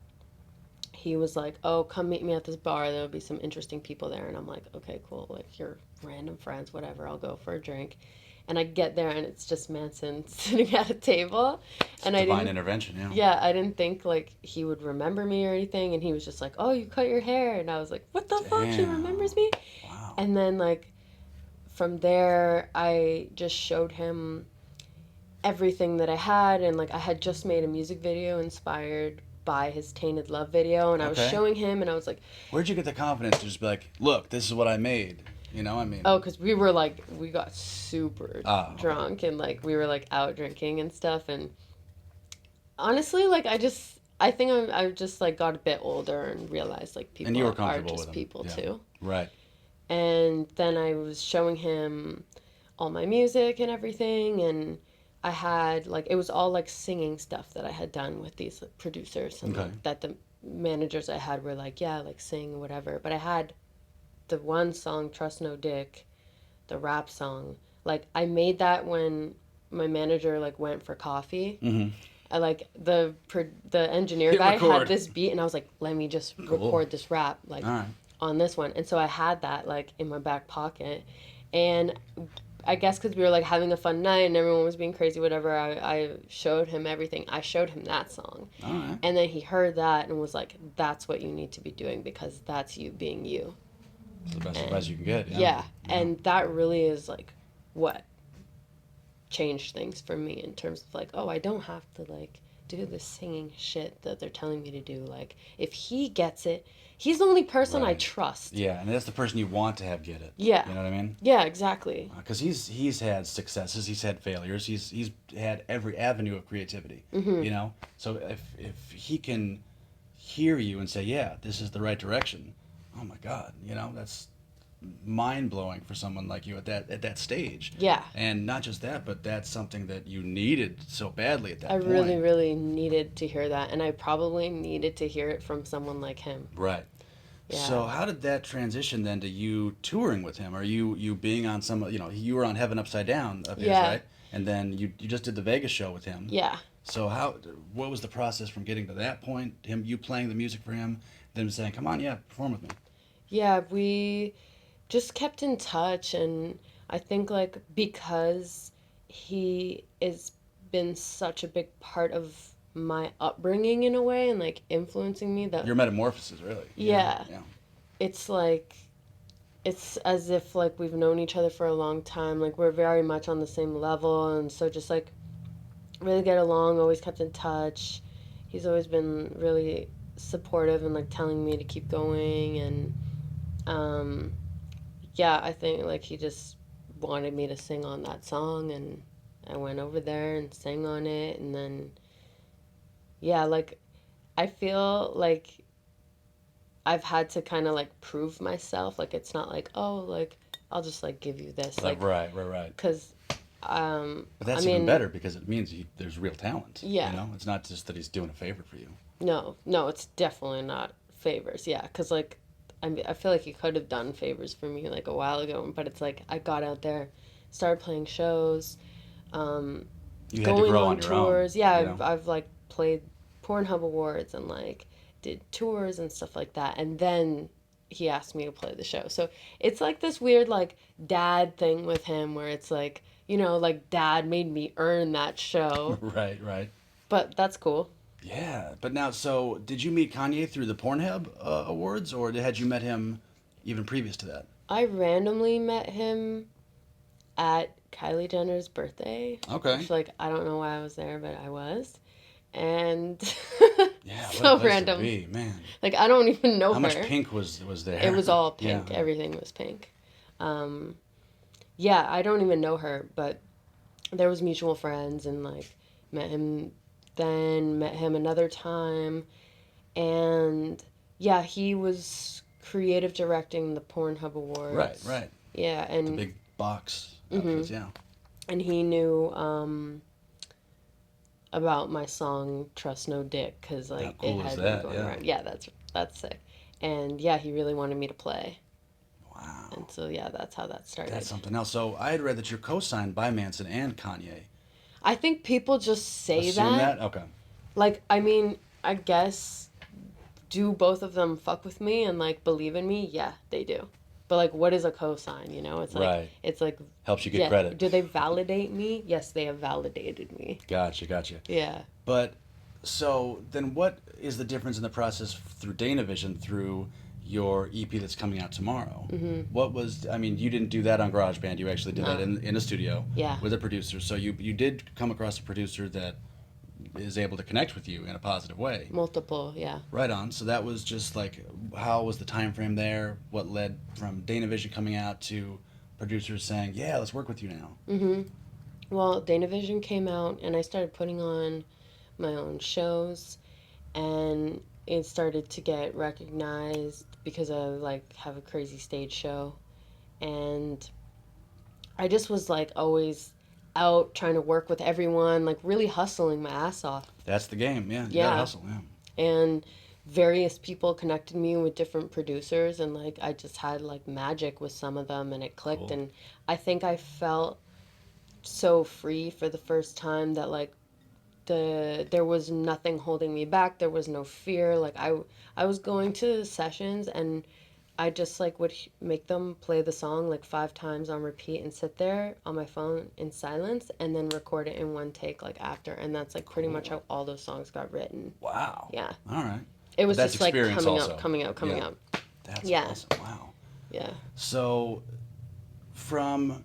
S3: he was like, "Oh, come meet me at this bar. There'll be some interesting people there." And I'm like, "Okay, cool. Like you're random friends, whatever. I'll go for a drink." And I get there and it's just Manson sitting at a table,
S2: It's
S3: and I
S2: divine
S3: didn't,
S2: intervention, yeah.
S3: yeah, I didn't think like he would remember me or anything. And he was just like, "Oh, you cut your hair," and I was like, "What the fuck? He
S2: Damn.
S3: remembers me?"
S2: Wow.
S3: And then like from there, I just showed him everything that I had, and like I had just made a music video inspired by his Tainted Love video, and I was
S2: Okay.
S3: showing him, and I was like,
S2: Where'd you get the confidence to just be like, look, this is what I made? You know, I mean,
S3: oh, because we were like, we got super
S2: okay.
S3: drunk, and like we were like out drinking and stuff, and honestly, like I think I just like got a bit older and realized like
S2: And you were
S3: people are
S2: comfortable with
S3: just
S2: him.
S3: people
S2: Yeah.
S3: too.
S2: Right.
S3: And then I was showing him all my music and everything, and I had like, it was all like singing stuff that I had done with these like, producers, and
S2: Okay.
S3: like that the managers I had were like, yeah, like sing whatever. But I had the one song, Trust No Dick, the rap song. Like I made that when my manager like went for coffee.
S2: Mm-hmm.
S3: I like the engineer
S2: Hit
S3: guy had
S2: record.
S3: this beat, and I was like, let me just
S2: Cool.
S3: record this rap like
S2: All right.
S3: on this one. And so I had that like in my back pocket, and I guess because we were like having a fun night and everyone was being crazy, whatever, I showed him everything. I showed him that song.
S2: All right.
S3: And then he heard that and was like, that's what you need to be doing because that's you being you.
S2: It's the best
S3: And
S2: advice you can get. Yeah.
S3: yeah.
S2: Yeah.
S3: And that really is like what changed things for me in terms of like, oh, I don't have to like do this singing shit that they're telling me to do. Like, if he gets it, he's the only person I
S2: Right.
S3: trust.
S2: Yeah, and that's the person you want to have get it.
S3: Yeah.
S2: You know what I mean?
S3: Yeah, exactly.
S2: Because he's had successes, he's had failures, he's had every avenue of creativity.
S3: Mm-hmm.
S2: You know, so if he can hear you and say, yeah, this is the right direction, oh my God, you know, that's mind blowing for someone like you at that stage.
S3: Yeah.
S2: And not just that, but that's something that you needed so badly at that
S3: I
S2: point.
S3: really, really needed to hear that, and I probably needed to hear it from someone like him.
S2: Right.
S3: Yeah.
S2: So how did that transition then to you touring with him? Or you being on some, you know, you were on Heaven Upside Down of his,
S3: Yeah.
S2: right? And then you just did the Vegas show with him.
S3: Yeah.
S2: So what was the process from getting to that point? You playing the music for him, then saying, "Come on, yeah, perform with me."
S3: Yeah, we just kept in touch, and I think like because he has been such a big part of my upbringing in a way and like influencing me that
S2: Your metamorphosis, really.
S3: yeah,
S2: Yeah.
S3: it's like it's as if like we've known each other for a long time, like we're very much on the same level, and so just like really get along, always kept in touch. He's always been really supportive and like telling me to keep going, and um yeah, I think like he just wanted me to sing on that song, and I went over there and sang on it, and then yeah, like I feel like I've had to kind of like prove myself. Like it's not like, oh, like I'll just like give you this, like
S2: Right.
S3: cuz
S2: But that's
S3: I
S2: even
S3: mean,
S2: better because it means there's real talent.
S3: yeah.
S2: You know, it's not just that he's doing a favor for you.
S3: No, no, it's definitely not favors. Yeah, cuz like I feel like he could have done favors for me like a while ago, but it's like I got out there, started playing shows, um,
S2: You had to
S3: going
S2: grow
S3: on
S2: on your own.
S3: tours. Yeah,
S2: You know.
S3: I've like played Pornhub Awards and like did tours and stuff like that. And then he asked me to play the show. So it's like this weird like dad thing with him where it's like, you know, like dad made me earn that show.
S2: Right.
S3: But that's cool.
S2: Yeah, but now, so did you meet Kanye through the Pornhub Awards, or had you met him even previous to that?
S3: I randomly met him at Kylie Jenner's birthday.
S2: Okay.
S3: Which, like, I don't know why I was there, but I was. And
S2: Yeah, what a
S3: so
S2: place
S3: random.
S2: to be, man.
S3: Like, I don't even know
S2: How
S3: her.
S2: much pink was there?
S3: It was all
S2: Yeah.
S3: pink. Everything was pink. Yeah, I don't even know her, but there was mutual friends and like met him then, met him another time, and yeah, he was creative directing the Pornhub
S2: Right,
S3: Awards.
S2: right.
S3: Yeah,
S2: The
S3: and
S2: big box outfits, yeah.
S3: and he knew about my song "Trust No Dick" because
S2: How
S3: like it
S2: cool is
S3: had been
S2: that?
S3: going
S2: Yeah.
S3: around. Yeah, that's sick. And yeah, he really wanted me to play,
S2: Wow.
S3: and so yeah, that's how that started.
S2: That's something else. So I had read that you're co-signed by Manson and Kanye.
S3: I think people just say
S2: Assume
S3: that.
S2: that? Okay.
S3: Like, I mean, I guess, do both of them fuck with me and like believe in me? Yeah, they do. But like, what is a cosign? You know,
S2: Right.
S3: it's like,
S2: Helps you get
S3: yeah.
S2: credit.
S3: Do they validate me? Yes, they have validated me.
S2: Gotcha.
S3: Yeah.
S2: But so then what is the difference in the process through Danavision through your EP that's coming out tomorrow? What was, I mean, you didn't do that on GarageBand. You actually did that
S3: No.
S2: in a studio
S3: Yeah.
S2: with a producer. So you did come across a producer that is able to connect with you in a positive way.
S3: Multiple. Yeah.
S2: Right on. So that was just like, how was the time frame there? What led from Danavision coming out to producers saying, "Yeah, let's work with you now."
S3: Well, Danavision came out, and I started putting on my own shows, and it started to get recognized because I like have a crazy stage show, and I just was like always out trying to work with everyone, like really hustling my ass off.
S2: That's the game. Yeah, you gotta
S3: Yeah.
S2: hustle. Yeah.
S3: And various people connected me with different producers, and like I just had like magic with some of them and it clicked.
S2: Cool.
S3: And I think I felt so free for the first time that like there was nothing holding me back. There was no fear. Like I was going to sessions and I just like would make them play the song like 5 times on repeat and sit there on my phone in silence and then record it in one take like after, and that's like pretty much how all those songs got written.
S2: Wow.
S3: Yeah.
S2: All right.
S3: It was
S2: That's
S3: just like
S2: experience
S3: coming
S2: also.
S3: up, coming out, coming
S2: Yeah.
S3: out.
S2: That's
S3: Yeah.
S2: awesome. Wow.
S3: Yeah.
S2: So, from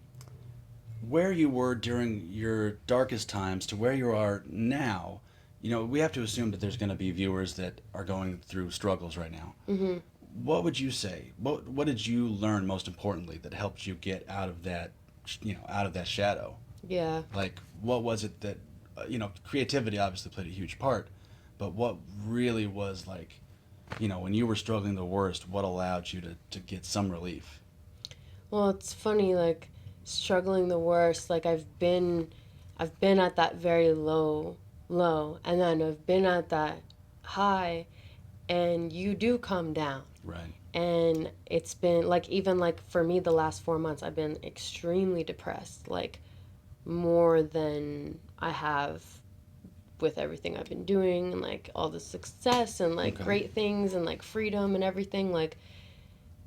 S2: where you were during your darkest times to where you are now, we have to assume that there's going to be viewers that are going through struggles right now. What would you say? What did you learn most importantly that helped you get out of that, out of that shadow?
S3: Yeah.
S2: Like, what was it that, creativity obviously played a huge part, but what really was like, when you were struggling the worst, what allowed you to get some relief?
S3: Well, it's funny, like struggling the worst. Like I've been at that very low, and then I've been at that high, and you do come down.
S2: Right.
S3: And it's been like even like for me the last 4 months I've been extremely depressed, like more than I have with everything I've been doing and like all the success and like
S2: Okay.
S3: great things and like freedom and everything. Like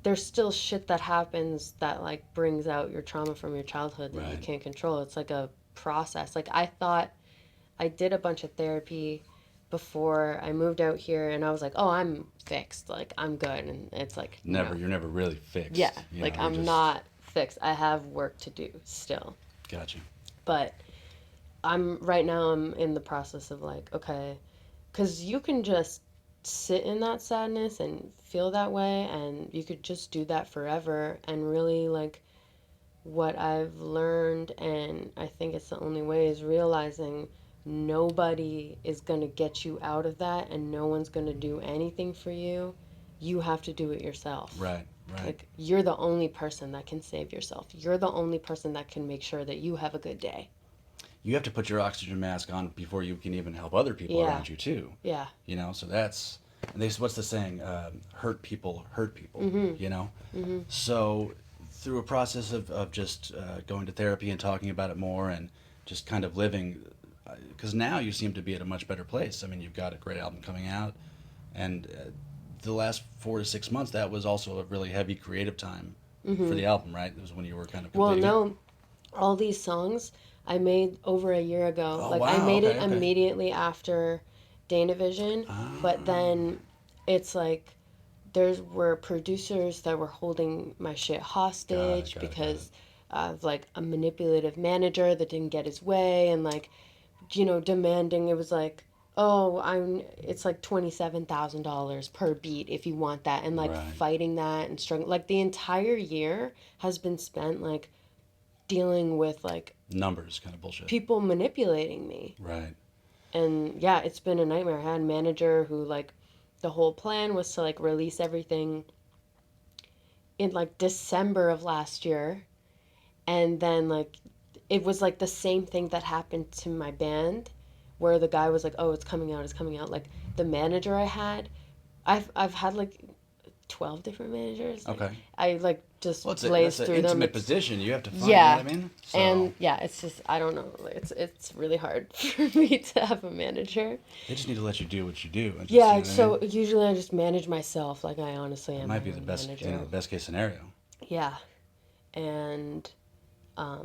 S3: there's still shit that happens that like brings out your trauma from your childhood that you
S2: Right.
S3: can't control. It's like a process. Like I thought I did a bunch of therapy before I moved out here, and I was like, "Oh, I'm fixed. Like I'm good." And it's like
S2: Never.
S3: no.
S2: You're never really fixed.
S3: Yeah,
S2: You
S3: like
S2: know, you're
S3: I'm
S2: just-
S3: not fixed. I have work to do still.
S2: Gotcha.
S3: But I'm in the process of like, okay, cuz you can just sit in that sadness and feel that way, and you could just do that forever. And really like what I've learned, and I think it's the only way, is realizing nobody is going to get you out of that, and no one's going to do anything for you. You have to do it yourself.
S2: Right.
S3: Like, you're the only person that can save yourself. You're the only person that can make sure that you have a good day.
S2: You have to put your oxygen mask on before you can even help other people
S3: Yeah.
S2: around you too.
S3: Yeah.
S2: So that's, and what's the saying? Hurt people hurt people. So through a process of just going to therapy and talking about it more and just kind of living, because now you seem to be at a much better place. I mean, you've got a great album coming out, and the last 4 to 6 months, that was also a really heavy creative time for the album, right? It was when you were kind of
S3: Well,
S2: completing it.
S3: no, all these songs I made over a year ago.
S2: Oh,
S3: Like,
S2: wow,
S3: I made it
S2: okay.
S3: immediately after Danavision, but then it's like there were producers that were holding my shit hostage
S2: Got it.
S3: because of like a manipulative manager that didn't get his way, and like, demanding. It was like, oh, it's like $27,000 per beat if you want that, and like
S2: Right.
S3: fighting that and struggling. Like the entire year has been spent like dealing with like
S2: Numbers kind of bullshit.
S3: people manipulating me.
S2: Right.
S3: And yeah, it's been a nightmare. I had a manager who like the whole plan was to like release everything in like December of last year, and then like it was like the same thing that happened to my band where the guy was like, "Oh, it's coming out." Like the manager I had, I've had like 12 different managers. Like,
S2: Okay.
S3: I like just
S2: Well,
S3: blaze
S2: that's an
S3: through them.
S2: intimate position. You have to find.
S3: Yeah.
S2: You know what I mean? So,
S3: And yeah, it's just I don't know. It's really hard for me to have a manager.
S2: they just need to let you do what you do. And just,
S3: Yeah,
S2: you know what I
S3: so
S2: mean?
S3: usually I just manage myself. Like I honestly
S2: It
S3: am
S2: might
S3: my
S2: be the
S3: own
S2: best,
S3: manager.
S2: the best case scenario.
S3: Yeah, and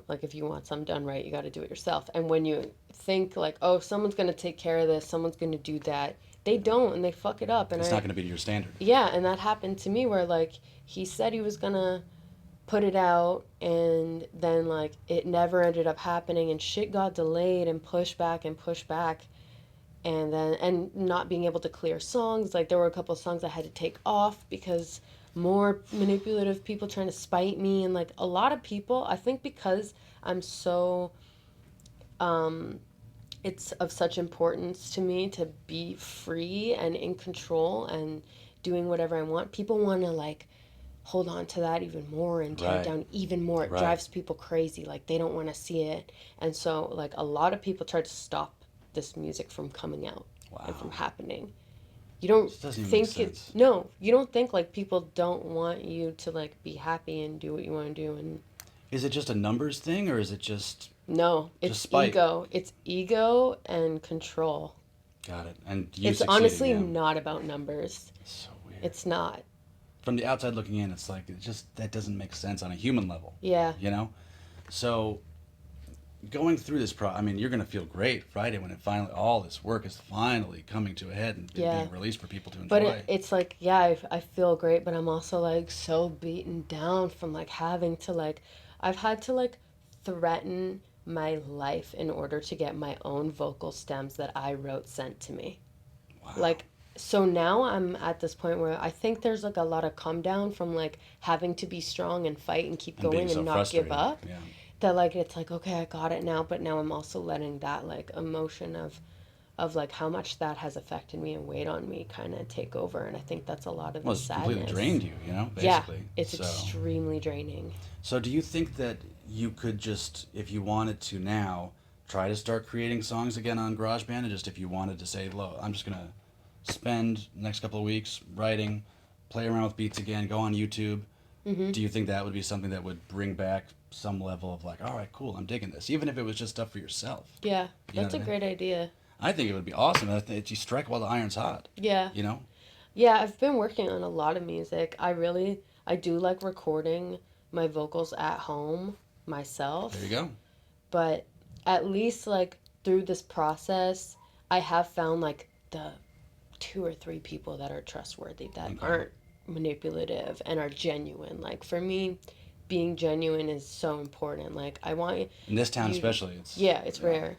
S3: like if you want something done right, you got to do it yourself. And when you think like, oh, someone's gonna take care of this, someone's gonna do that, they don't, and they fuck it up. And
S2: It's not going to be to your standard.
S3: yeah, and that happened to me where like he said he was gonna put it out, and then like it never ended up happening, and shit got delayed and pushed back and pushed back. And not being able to clear songs, like there were a couple of songs I had to take off because more manipulative people trying to spite me, and like a lot of people, I think because I'm so it's of such importance to me to be free and in control and doing whatever I want, people want to like hold on to that even more and tear it
S2: Right.
S3: down even more. It
S2: Right.
S3: drives people crazy, like they don't want to see it. And so like a lot of people try to stop this music from coming out and from
S2: Wow.
S3: happening. You don't
S2: This doesn't even
S3: think
S2: make
S3: it
S2: sense.
S3: no, you don't think like people don't want you to like be happy and do what you want to do. And
S2: Is it just a numbers thing, or is it just
S3: no, it's
S2: spite?
S3: ego. It's ego and control.
S2: Got it? And you
S3: It's
S2: succeeding,
S3: honestly
S2: yeah.
S3: not about numbers.
S2: It's so weird.
S3: It's not.
S2: From the outside looking in, it's like that doesn't make sense on a human level.
S3: Yeah.
S2: You know, so going through this I mean, you're gonna feel great Friday when it finally all this work is finally coming to a head and
S3: Yeah.
S2: being released for people to enjoy.
S3: But it's like, yeah, I feel great, but I'm also like so beaten down from like having to like, I've had to like threaten my life in order to get my own vocal stems that I wrote sent to me.
S2: Wow.
S3: Like, so now I'm at this point where I think there's like a lot of come down from like having to be strong and fight and keep
S2: And being
S3: going
S2: so
S3: and not give
S2: frustrated.
S3: up.
S2: Yeah.
S3: That like it's like, okay, I got it now, but now I'm also letting that like emotion of like how much that has affected me and weighed on me kind of take over. And I think that's a lot of
S2: Well,
S3: the
S2: it's
S3: sadness.
S2: completely drained you,
S3: Yeah,
S2: basically.
S3: it's
S2: So,
S3: extremely draining.
S2: so do you think that you could just, if you wanted to now, try to start creating songs again on GarageBand, and just if you wanted to say, "Look, I'm just gonna spend the next couple of weeks writing, play around with beats again, go on YouTube."
S3: Mm-hmm.
S2: Do you think that would be something that would bring back some level of like, all right, cool, I'm digging this, even if it was just stuff for yourself?
S3: Yeah,
S2: You know
S3: that's a
S2: what I mean?
S3: great idea.
S2: I think it would be awesome. I think you strike while the iron's hot.
S3: Yeah.
S2: You know?
S3: Yeah, I've been working on a lot of music. I do like recording my vocals at home myself.
S2: There you go.
S3: But at least like through this process, I have found like the 2 or 3 people that are trustworthy, that
S2: Okay.
S3: aren't manipulative and are genuine. Like for me, being genuine is so important. Like I want
S2: In this town,
S3: you-
S2: especially, it's
S3: it's rare.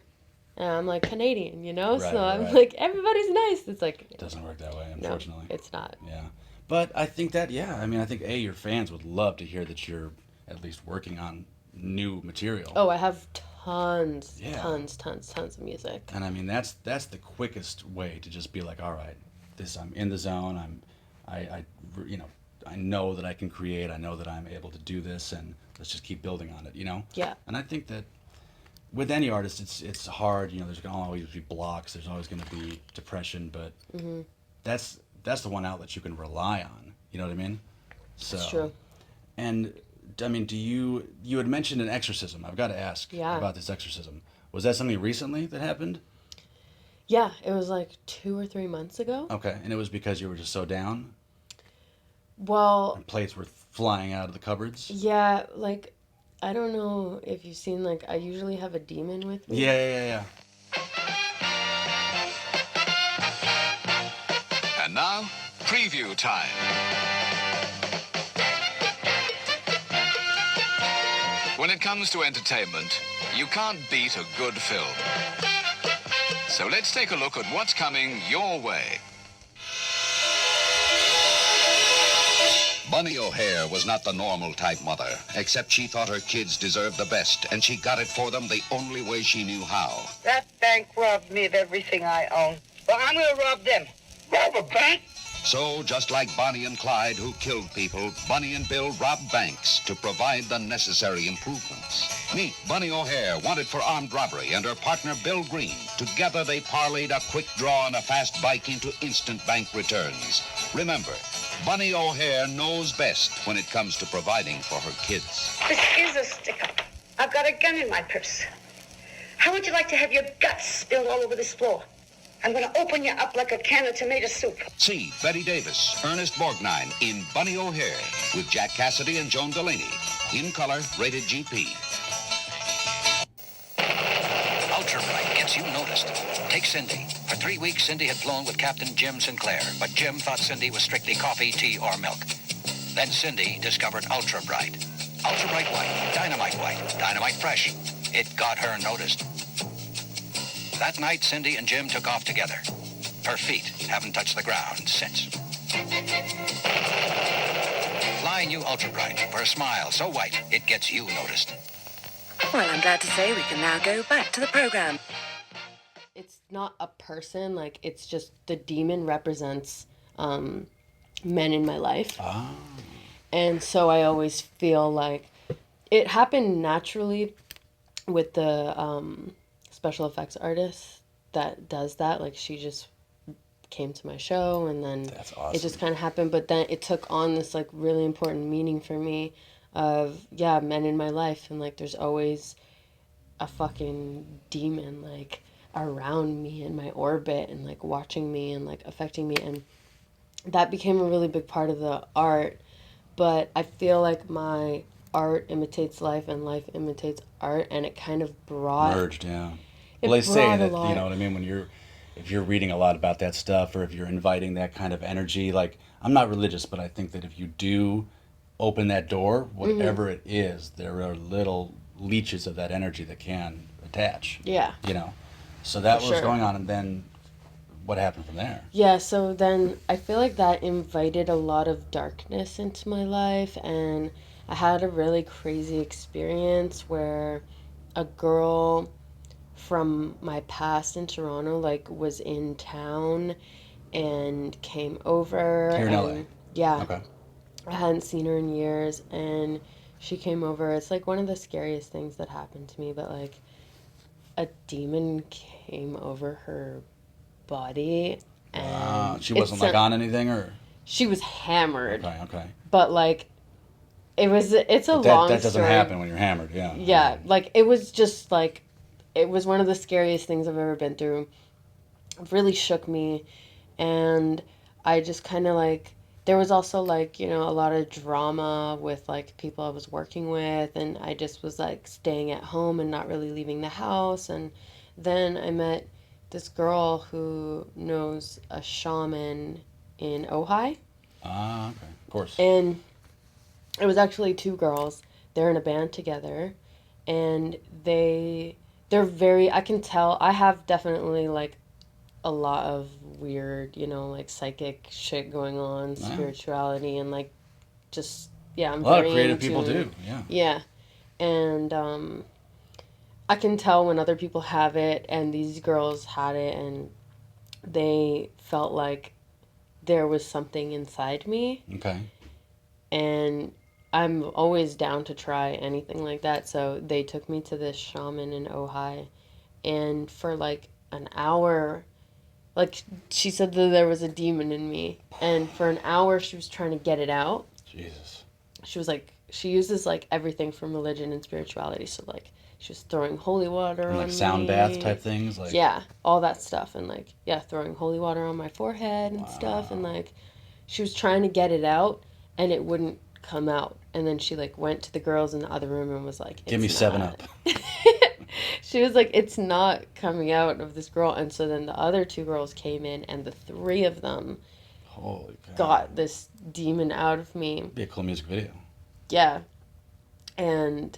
S3: And I'm like Canadian, you know?
S2: Right,
S3: So I'm
S2: right.
S3: like, everybody's nice. It's like,
S2: It doesn't work that way,
S3: no,
S2: unfortunately.
S3: it's not.
S2: Yeah. But I think that, yeah, I mean, I think, your fans would love to hear that you're at least working on new material.
S3: Oh, I have tons,
S2: Yeah.
S3: tons of music.
S2: And I mean, that's the quickest way to just be like, all right, I'm in the zone. I know that I can create. I know that I'm able to do this, and let's just keep building on it,
S3: Yeah.
S2: And I think that with any artist, it's hard. There's going to always be blocks. There's always going to be depression, but that's the one outlet you can rely on. You know what I mean? So,
S3: It's true.
S2: And I mean, you had mentioned an exorcism. I've got to ask
S3: Yeah.
S2: about this exorcism. Was that something recently that happened?
S3: Yeah, it was like 2 or 3 months ago.
S2: Okay, and it was because you were just so down,
S3: Well,
S2: and plates were flying out of the cupboards.
S3: yeah, like, I don't know if you've seen, like, I usually have a demon with me.
S2: Yeah.
S4: And now, preview time. when it comes to entertainment, you can't beat a good film. So let's take a look at what's coming your way.
S5: Bunny O'Hare was not the normal type mother, except she thought her kids deserved the best, and she got it for them the only way she knew how.
S6: That bank robbed me of everything I own. Well, I'm going to rob them. Rob a bank?
S5: So, just like Bonnie and Clyde, who killed people, Bunny and Bill robbed banks to provide the necessary improvements. Meet Bunny O'Hare, wanted for armed robbery, and her partner Bill Green. Together, they parlayed a quick draw and a fast bike into instant bank returns. Remember, Bunny O'Hare knows best when it comes to providing for her kids.
S6: This is a stick-up. I've got a gun in my purse. How would you like to have your guts spilled all over this floor? I'm going to open you up like a can of tomato soup.
S5: See Betty Davis, Ernest Borgnine in Bunny O'Hare with Jack Cassidy and Joan Delaney. In color, rated GP.
S7: Ultra Bright gets you noticed. Take Cindy. For 3 weeks, Cindy had flown with Captain Jim Sinclair, but Jim thought Cindy was strictly coffee, tea, or milk. Then Cindy discovered Ultra Bright. Ultra Bright White, Dynamite Fresh. It got her noticed. That night, Cindy and Jim took off together. Her feet haven't touched the ground since. Fly new Ultra Bright for a smile so white it gets you noticed.
S8: Well, I'm glad to say we can now go back to the program.
S3: It's not a person, like, it's just the demon represents men in my life. And so I always feel like it happened naturally with the special effects artist that does that. Like, she just came to my show, and then
S2: That's awesome.
S3: it just kind of happened. But then it took on this like really important meaning for me of men in my life, and like there's always a fucking demon like around me in my orbit and like watching me and like affecting me, and that became a really big part of the art. But I feel like my art imitates life and life imitates art, and it kind of brought
S2: Merged, yeah.
S3: It
S2: Well, they say
S3: brought a
S2: that,
S3: lot.
S2: you know what I mean, if you're reading a lot about that stuff, or if you're inviting that kind of energy, like, I'm not religious, but I think that if you do open that door, whatever it is, there are little leeches of that energy that can attach.
S3: Yeah.
S2: You know? So that
S3: For
S2: was
S3: sure.
S2: going on, and then what happened from there?
S3: Yeah, so then I feel like that invited a lot of darkness into my life, and I had a really crazy experience where a girl from my past in Toronto like was in town and came over.
S2: Here in
S3: and,
S2: LA?
S3: Yeah.
S2: Okay.
S3: I hadn't seen her in years, and she came over. It's like one of the scariest things that happened to me, but like a demon came over her body, and
S2: Wow. She wasn't like on anything, or?
S3: she was hammered,
S2: Okay.
S3: but like it's a
S2: But
S3: long
S2: that doesn't
S3: story.
S2: happen when you're hammered, yeah.
S3: Yeah, like it was just like it was one of the scariest things I've ever been through. It really shook me, and I just kind of like there was also like, you know, a lot of drama with like people I was working with, and I just was like staying at home and not really leaving the house. And then I met this girl who knows a shaman in Ojai,
S2: Ah, okay. Of course.
S3: and it was actually two girls. They're in a band together, and they're very, I can tell, I have definitely like a lot of weird, you know, like psychic shit going on,
S2: Wow.
S3: spirituality, and like just, yeah, I'm
S2: A lot
S3: very
S2: of creative
S3: into
S2: people
S3: it.
S2: do, yeah.
S3: Yeah. And I can tell when other people have it, and these girls had it, and they felt like there was something inside me,
S2: Okay.
S3: and I'm always down to try anything like that. So they took me to this shaman in Ojai, and for like an hour, like she said that there was a demon in me, and for an hour she was trying to get it out.
S2: Jesus.
S3: She was like, she uses like everything from religion and spirituality. So like she was throwing holy water
S2: And
S3: on
S2: like sound bath
S3: me.
S2: type things, like.
S3: Yeah, all that stuff, and like, yeah, throwing holy water on my forehead and stuff, and like she was trying to get it out, and it wouldn't come out. And then she like went to the girls in the other room and was like,
S2: Give me
S3: "It's
S2: 7-Up."
S3: not." She was like, "It's not coming out of this girl." And so then the other two girls came in, and the three of them
S2: Holy cow.
S3: got this demon out of me.
S2: Be a cool music video.
S3: Yeah. And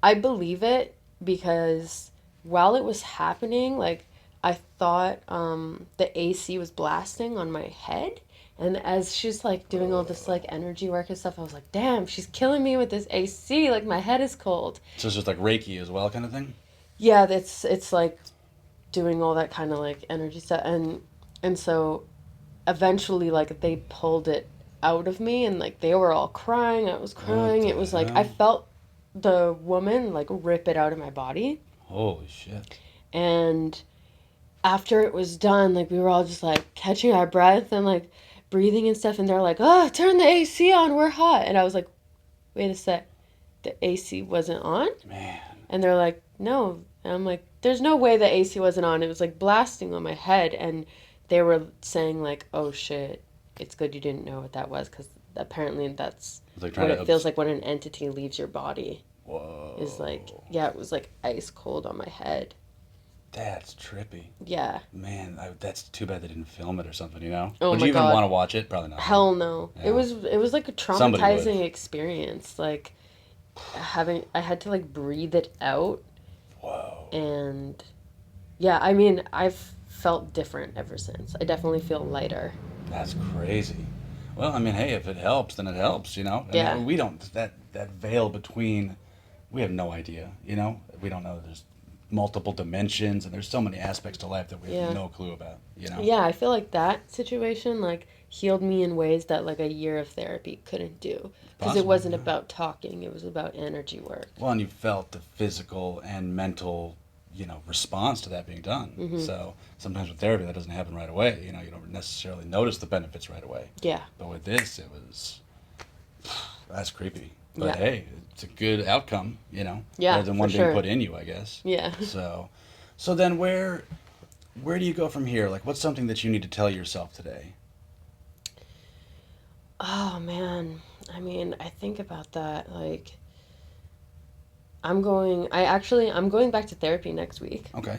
S3: I believe it because while it was happening, like I thought the AC was blasting on my head. And as she's like doing all this like energy work and stuff, I was like, damn, she's killing me with this AC. Like my head is cold.
S2: So it's just like Reiki as well, kind of thing.
S3: Yeah, it's like doing all that kind of like energy stuff, and so eventually like they pulled it out of me, and like they were all crying. I was crying. It was like I felt the woman like rip it out of my body.
S2: Holy shit.
S3: And after it was done, like we were all just like catching our breath and like breathing and stuff, and they're like, oh, turn the AC on, we're hot. And I was like, wait a sec, the AC wasn't on?
S2: Man.
S3: And they're like, no. And I'm like, there's no way the AC wasn't on. It was like blasting on my head. And they were saying like, oh shit, it's good you didn't know what that was, because apparently that's
S2: like
S3: what it feels like when an entity leaves your body.
S2: Whoa.
S3: Is like, yeah, it was like ice cold on my head.
S2: That's trippy.
S3: Yeah.
S2: Man, that's too bad they didn't film it or something, you know?
S3: Oh
S2: Would
S3: my
S2: you even
S3: God.
S2: want to watch it? Probably not.
S3: Hell no.
S2: Yeah.
S3: It was like a traumatizing experience. Like I had to like breathe it out.
S2: Whoa.
S3: And yeah, I mean, I've felt different ever since. I definitely feel lighter.
S2: That's crazy. Well, I mean, hey, if it helps, then it helps, you know?
S3: Yeah.
S2: We don't, that veil between, we have no idea, you know? We don't know there's multiple dimensions, and there's so many aspects to life that we have no clue about, you know?
S3: Yeah, I feel like that situation, like, healed me in ways that, like, a year of therapy couldn't do. Because it wasn't about talking, it was about energy work.
S2: Well, and you felt the physical and mental, you know, response to that being done.
S3: Mm-hmm.
S2: So sometimes with therapy, that doesn't happen right away. You know, you don't necessarily notice the benefits right away.
S3: Yeah.
S2: But with this, it was, that's creepy. But
S3: yeah.
S2: hey, it's a good outcome, you know?
S3: Yeah,
S2: better than one being put in you, I guess.
S3: Yeah.
S2: So then where do you go from here? Like, what's something that you need to tell yourself today?
S3: Oh, man. I mean, I think about that, like, I'm going back to therapy next week.
S2: Okay.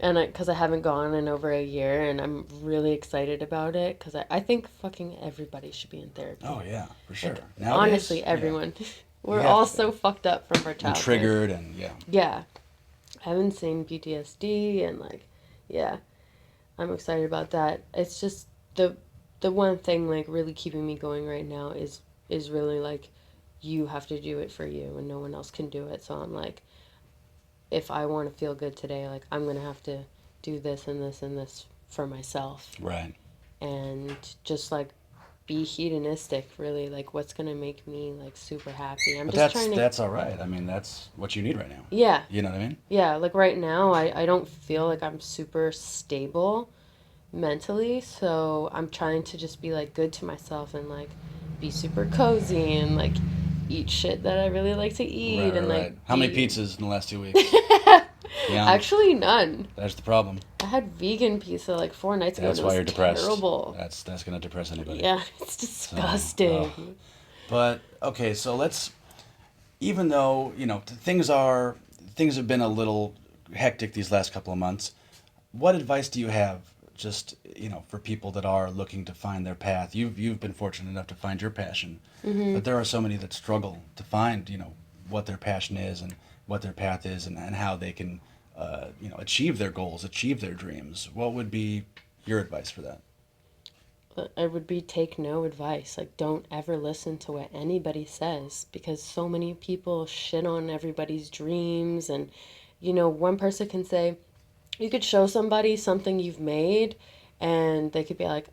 S3: And because I haven't gone in over a year, and I'm really excited about it, because I think fucking everybody should be in therapy.
S2: Oh, yeah, for sure.
S3: Like,
S2: Nowadays,
S3: honestly, everyone. Yeah. We're all so fucked up from our childhood.
S2: And triggered, and yeah.
S3: Yeah. I haven't seen PTSD, and like, yeah. I'm excited about that. It's just the one thing, like, really keeping me going right now is really, like, you have to do it for you, and no one else can do it. So I'm like, if I want to feel good today, like, I'm going to have to do this and this and this for myself.
S2: Right.
S3: And just, like, be hedonistic, really. Like, what's going to make me, like, super happy.
S2: That's all right. I mean, that's what you need right now.
S3: Yeah.
S2: You know what I mean?
S3: Yeah, like, right now, I don't feel like I'm super stable mentally, so I'm trying to just be, like, good to myself and, like, be super cozy and, like, eat shit that I really like to eat.
S2: Right.
S3: Like,
S2: how many pizzas in the last 2 weeks? Yeah.
S3: Actually, none.
S2: That's the problem.
S3: I had vegan pizza like 4 nights ago.
S2: That's why you're depressed.
S3: Terrible.
S2: That's gonna depress anybody.
S3: Yeah, it's disgusting.
S2: So, but okay, so even though, you know, things have been a little hectic these last couple of months, what advice do you have, just, you know, for people that are looking to find their path? You've been fortunate enough to find your passion, but there are so many that struggle to find, you know, what their passion is and what their path is, and how they can, you know, achieve their goals, achieve their dreams. What would be your advice for that?
S3: It would be take no advice. Like, don't ever listen to what anybody says, because so many people shit on everybody's dreams. And, you know, one person can say, you could show somebody something you've made, and they could be like,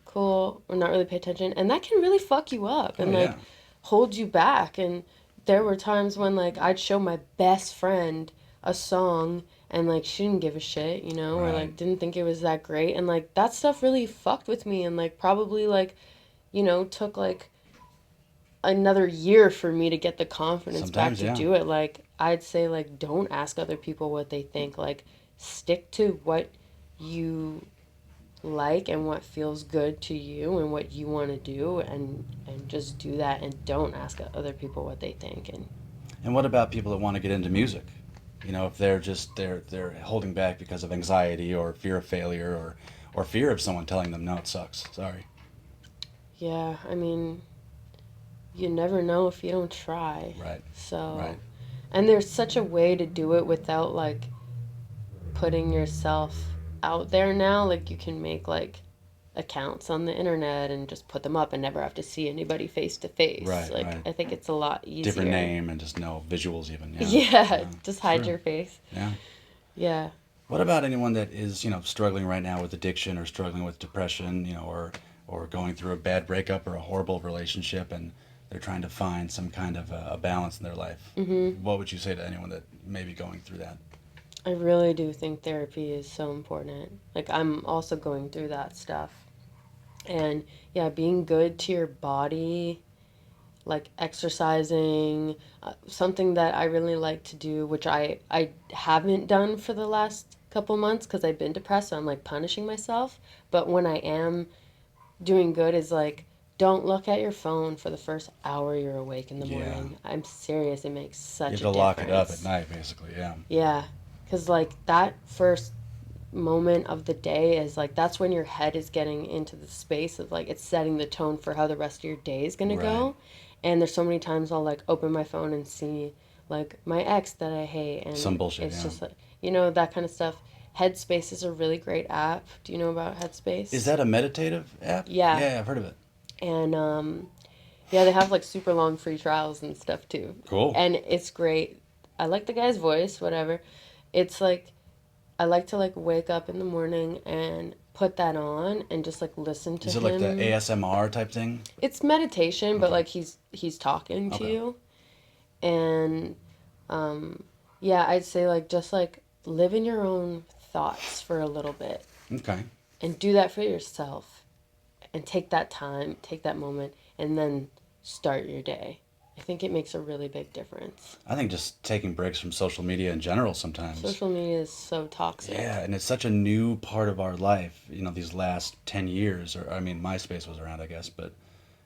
S3: cool, or not really pay attention. And that can really fuck you up and, like, hold you back. And there were times when, like, I'd show my best friend a song, and, like, she didn't give a shit, you know, or, like, didn't think it was that great. And, like, that stuff really fucked with me, and, like, probably, like, you know, took, like, another year for me to get the confidence back to do it. Like, I'd say, like, don't ask other people what they think. Like, stick to what you like and what feels good to you and what you want to do, and just do that, and don't ask other people what they think.
S2: And what about people that want to get into music? You know, if they're holding back because of anxiety or fear of failure or fear of someone telling them, no, it sucks, sorry.
S3: Yeah, I mean, you never know if you don't try.
S2: Right.
S3: So,
S2: right.
S3: And there's such a way to do it without like putting yourself out there now. Like you can make like accounts on the internet and just put them up and never have to see anybody face to face.
S2: Right,
S3: Like
S2: right.
S3: I think it's a lot easier.
S2: Different name and just no visuals even. Yeah.
S3: Yeah, just hide
S2: Sure.
S3: your face.
S2: Yeah.
S3: Yeah.
S2: What about anyone that is, struggling right now with addiction or struggling with depression, or going through a bad breakup or a horrible relationship, and they're trying to find some kind of a balance in their life?
S3: Mm-hmm.
S2: What would you say to anyone that may be going through that?
S3: I really do think therapy is so important. Like I'm also going through that stuff. And yeah, being good to your body, like exercising, something that I really like to do, which I haven't done for the last couple months because I've been depressed, so I'm like punishing myself. But when I am doing good is like don't look at your phone for the first hour you're awake in the
S2: Yeah.
S3: morning. I'm serious, it makes such
S2: You
S3: a
S2: have to lock
S3: difference.
S2: it up at night, basically. Yeah.
S3: Yeah, because like that first moment of the day is like that's when your head is getting into the space of like it's setting the tone for how the rest of your day is gonna
S2: Right.
S3: go. And there's so many times I'll like open my phone and see like my ex that I hate, and
S2: Some bullshit,
S3: it's
S2: yeah.
S3: just like that kind of stuff. Headspace is a really great app. Do you know about Headspace?
S2: Is that a meditative app?
S3: Yeah.
S2: Yeah, I've heard of it.
S3: And yeah, they have like super long free trials and stuff too.
S2: Cool.
S3: And it's great. I like the guy's voice, whatever. It's like I like to like wake up in the morning and put that on and just like listen to
S2: Is it
S3: him.
S2: like the ASMR type thing?
S3: It's meditation, but
S2: Okay.
S3: like he's talking to
S2: Okay.
S3: you. And yeah, I'd say like just like live in your own thoughts for a little bit
S2: Okay.
S3: and do that for yourself and take that time, take that moment, and then start your day. I think it makes a really big difference.
S2: I think just taking breaks from social media in general sometimes.
S3: Social media is so toxic.
S2: Yeah, and it's such a new part of our life, these last 10 years, or I mean, MySpace was around, I guess,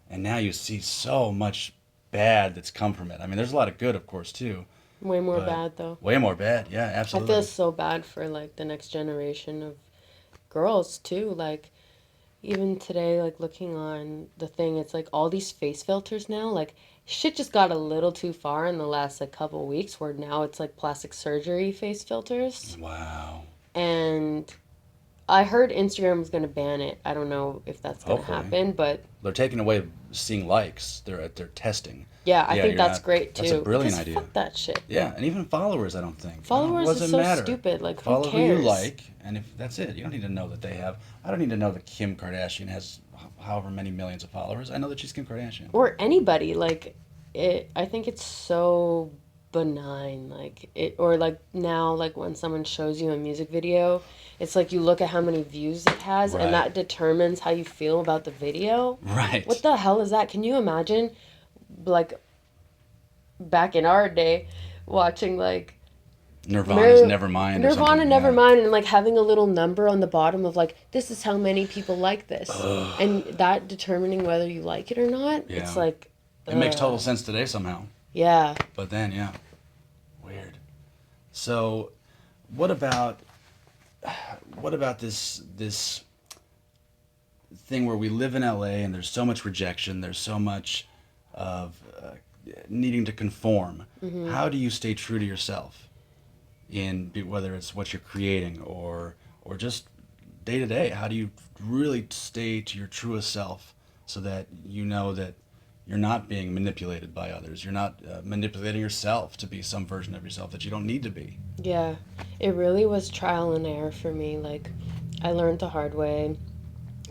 S2: and now you see so much bad that's come from it. I mean, there's a lot of good, of course, too.
S3: Way more
S2: but
S3: bad though.
S2: Way more bad, yeah,
S3: I
S2: absolutely.
S3: feel so bad for like the next generation of girls too. Like even today, like looking on the thing, it's like all these face filters now. Like shit just got a little too far in the last like couple weeks where now it's like plastic surgery face filters.
S2: Wow.
S3: And I heard Instagram was going to ban it. I don't know if that's going to
S2: Hopefully.
S3: happen, but
S2: They're taking away seeing likes. They're testing.
S3: yeah, I think
S2: you're
S3: that's
S2: not-
S3: great too.
S2: That's a brilliant
S3: Because
S2: idea.
S3: Fuck that shit.
S2: Yeah, and even followers, I don't think.
S3: Followers
S2: doesn't
S3: is so
S2: matter.
S3: stupid. Like,
S2: Follow
S3: who
S2: who you
S3: cares?
S2: like, and if that's it, you don't need to know that they have. I don't need to know that Kim Kardashian has however many millions of followers. I know that she's Kim Kardashian.
S3: Or anybody. Like, I think it's so benign. Like, or like now, like when someone shows you a music video, it's like you look at how many views it has,
S2: Right.
S3: and that determines how you feel about the video.
S2: Right.
S3: What the hell is that? Can you imagine, like, back in our day, watching like
S2: Nirvana's Nevermind. or
S3: Nirvana
S2: something, yeah.
S3: Nevermind, and like having a little number on the bottom of like this is how many people like this, and that determining whether you like it or not.
S2: Yeah.
S3: It's like
S2: It makes total sense today somehow.
S3: yeah.
S2: But then, yeah, weird. So, what about this thing where we live in LA and there's so much rejection, there's so much of needing to conform. How do you stay true to yourself whether it's what you're creating or just day to day? How do you really stay to your truest self so that you know that you're not being manipulated by others? You're not manipulating yourself to be some version of yourself that you don't need to be.
S3: Yeah, it really was trial and error for me. Like, I learned the hard way,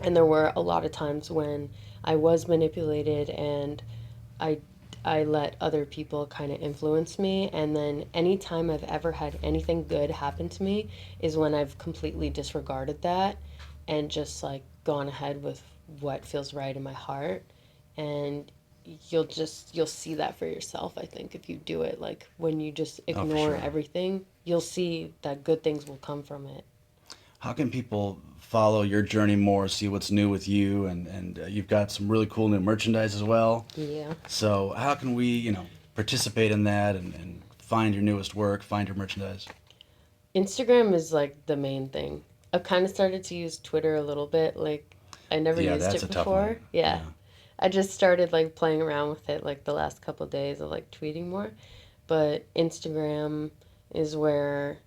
S3: and there were a lot of times when I was manipulated and I let other people kind of influence me. And then anytime I've ever had anything good happen to me is when I've completely disregarded that and just like gone ahead with what feels right in my heart. And you'll see that for yourself, I think, if you do it. Like when you just ignore
S2: sure.
S3: everything, you'll see that good things will come from it.
S2: How can people follow your journey more, see what's new with you, and you've got some really cool new merchandise as well.
S3: Yeah.
S2: So how can we, participate in that and find your newest work, find your merchandise?
S3: Instagram is like the main thing. I've kind of started to use Twitter a little bit. Like I never
S2: Yeah,
S3: used
S2: that's
S3: it
S2: a tough
S3: before.
S2: one.
S3: Yeah.
S2: Yeah.
S3: I just started like playing around with it like the last couple of days of like tweeting more. but Instagram is where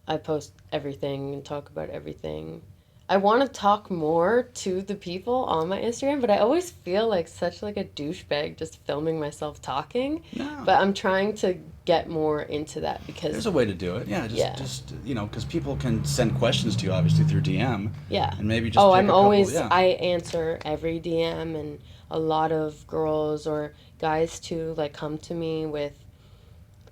S3: I post everything and talk about everything. I want to talk more to the people on my Instagram, but I always feel like such like a douchebag just filming myself talking.
S2: No.
S3: But I'm trying to get more into that because
S2: There's a way to do it. Yeah,
S3: Yeah.
S2: just because people can send questions to you obviously through DM.
S3: Yeah.
S2: And maybe just
S3: Oh,
S2: pick
S3: I'm
S2: a couple,
S3: always
S2: yeah.
S3: I answer every DM, and a lot of girls or guys too like come to me with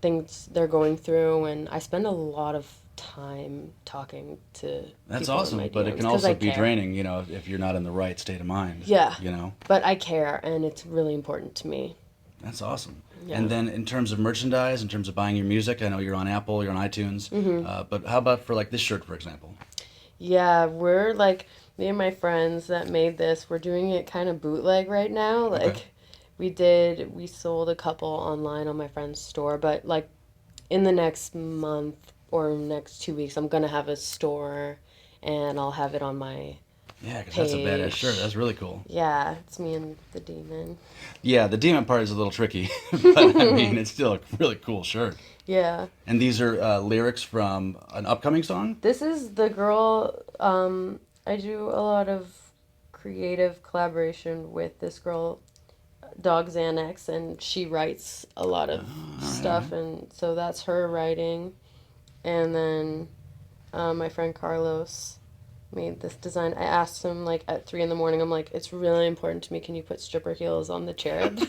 S3: things they're going through, and I spend a lot of time talking to
S2: That's
S3: people in
S2: awesome,
S3: my
S2: but it
S3: DMs
S2: can
S3: 'cause
S2: also
S3: I
S2: be
S3: care.
S2: draining, if you're not in the right state of mind.
S3: Yeah.
S2: You know?
S3: But I care, and it's really important to me.
S2: That's awesome.
S3: Yeah.
S2: And then in terms of merchandise, in terms of buying your music, I know you're on Apple, you're on iTunes, but how about for like this shirt, for example?
S3: Yeah, we're like me and my friends that made this, we're doing it kind of bootleg right now. Like we sold a couple online on my friend's store, but like in the next month or next 2 weeks, I'm gonna have a store, and I'll have it on my
S2: Yeah, because that's a badass
S3: page.
S2: shirt. That's really cool.
S3: Yeah, it's me and the demon.
S2: Yeah, the demon part is a little tricky, but I mean, it's still a really cool shirt.
S3: Yeah.
S2: And these are lyrics from an upcoming song?
S3: This is the girl, I do a lot of creative collaboration with this girl, Dog Xanax, and she writes a lot of stuff, and so that's her writing. And then my friend Carlos made this design. I asked him like at 3 a.m. I'm like, it's really important to me. Can you put stripper heels on the cherub?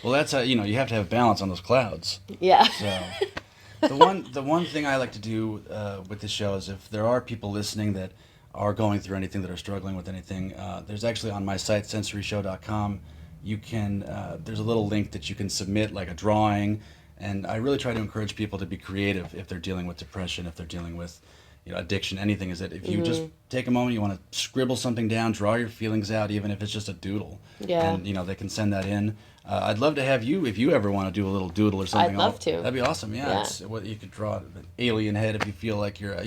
S2: Well, that's how, you have to have balance on those clouds.
S3: Yeah.
S2: So the one thing I like to do with this show is if there are people listening that are going through anything, that are struggling with anything, there's actually on my site, sensoryshow.com, you can, there's a little link that you can submit like a drawing, and I really try to encourage people to be creative if they're dealing with depression, if they're dealing with addiction, anything. Is that if you just take a moment, you want to scribble something down, draw your feelings out, even if it's just a doodle.
S3: Yeah.
S2: And they can send that in. I'd love to have you, if you ever want to do a little doodle or something.
S3: I'd love to.
S2: That'd be awesome. Yeah. It's what you could draw an alien head if you feel like you're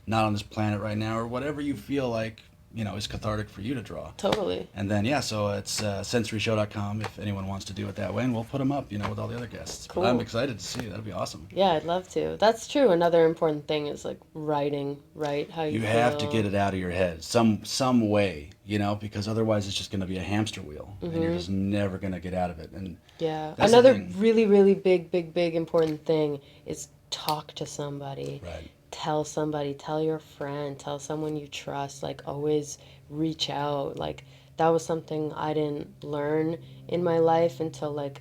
S2: not on this planet right now, or whatever you feel like is cathartic for you to draw.
S3: Totally.
S2: And then so it's sensoryshow.com if anyone wants to do it that way, and we'll put them up with all the other guests.
S3: Cool.
S2: But I'm excited to see it. That'd be awesome.
S3: Yeah, I'd love to. That's true. Another important thing is like writing, right? How you
S2: have to
S3: feel.
S2: get it out of your head some way, because otherwise it's just going to be a hamster wheel, and you're just never going to get out of it. And
S3: Yeah.
S2: that's the
S3: Another
S2: thing.
S3: really, really big important thing is talk to somebody.
S2: Right.
S3: Tell somebody, tell your friend, tell someone you trust, like always reach out. Like that was something I didn't learn in my life until like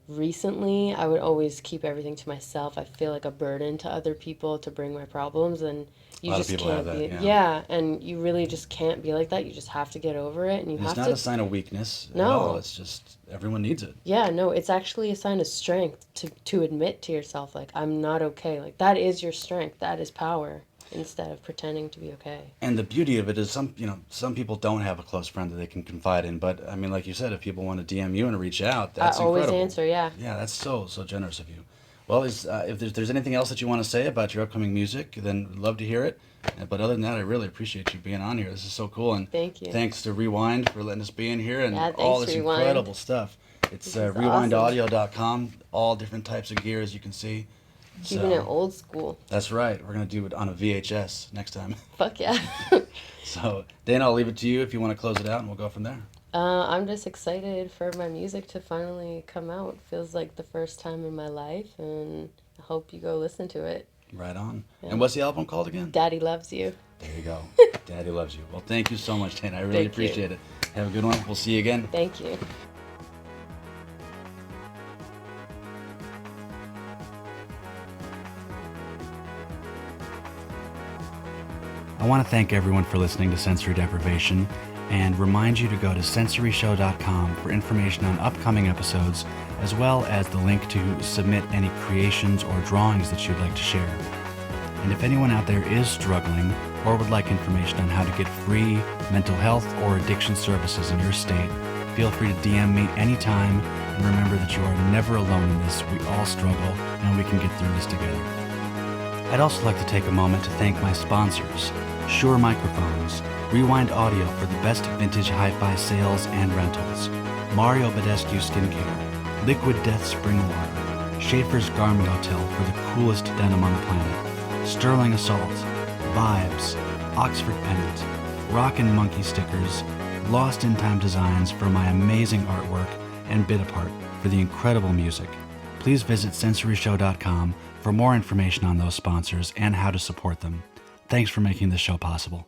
S3: recently. I would always keep everything to myself. I feel like a burden to other people to bring my problems, and you
S2: A lot of
S3: just
S2: people
S3: can't
S2: have that,
S3: be
S2: yeah.
S3: and you really just can't be like that. You just have to get over it, and you
S2: It's
S3: have
S2: not
S3: to
S2: a sign of weakness at
S3: No.
S2: all. It's just everyone needs it.
S3: Yeah, no, it's actually a sign of strength to admit to yourself, like, I'm not okay. Like, that is your strength. That is power, instead of pretending to be okay.
S2: And the beauty of it is some people don't have a close friend that they can confide in. But, I mean, like you said, if people want to DM you and reach out, that's
S3: I always
S2: incredible.
S3: answer, yeah.
S2: Yeah, that's so generous of you. Well, if there's anything else that you want to say about your upcoming music, then I'd love to hear it. But other than that, I really appreciate you being on here. This is so cool. And
S3: Thank you.
S2: Thanks to Rewind for letting us be in here and
S3: Yeah, thanks,
S2: all this
S3: Rewind.
S2: incredible stuff. It's
S3: This is
S2: rewindaudio.com, all different types of gear, as you can see.
S3: Keeping it old school.
S2: That's right. We're going to do it on a VHS next time.
S3: Fuck yeah.
S2: So, Dana, I'll leave it to you if you want to close it out, and we'll go from there.
S3: I'm just excited for my music to finally come out. Feels like the first time in my life, and I hope you go listen to it.
S2: Right on.
S3: Yeah.
S2: And what's the album called again?
S3: Daddy Loves You.
S2: There you go. Daddy loves you. Well, thank you so much, Dana. I really
S3: Thank you.
S2: appreciate it. Have a good one. We'll see you again.
S3: Thank you.
S2: I want to thank everyone for listening to Sensory Deprivation and remind you to go to sensoryshow.com for information on upcoming episodes, as well as the link to submit any creations or drawings that you'd like to share. And if anyone out there is struggling or would like information on how to get free mental health or addiction services in your state, feel free to DM me anytime, and remember that you are never alone in this. We all struggle, and we can get through this together. I'd also like to take a moment to thank my sponsors, Shure Microphones, Rewind Audio for the best vintage hi-fi sales and rentals, Mario Badescu Skincare, Liquid Death Spring Water, Schaefer's Garment Hotel for the coolest denim on the planet, Sterling Assault, Vibes, Oxford Pennant, Rockin' Monkey stickers, Lost in Time designs for my amazing artwork, and Bit Apart for the incredible music. Please visit sensoryshow.com for more information on those sponsors and how to support them. Thanks for making this show possible.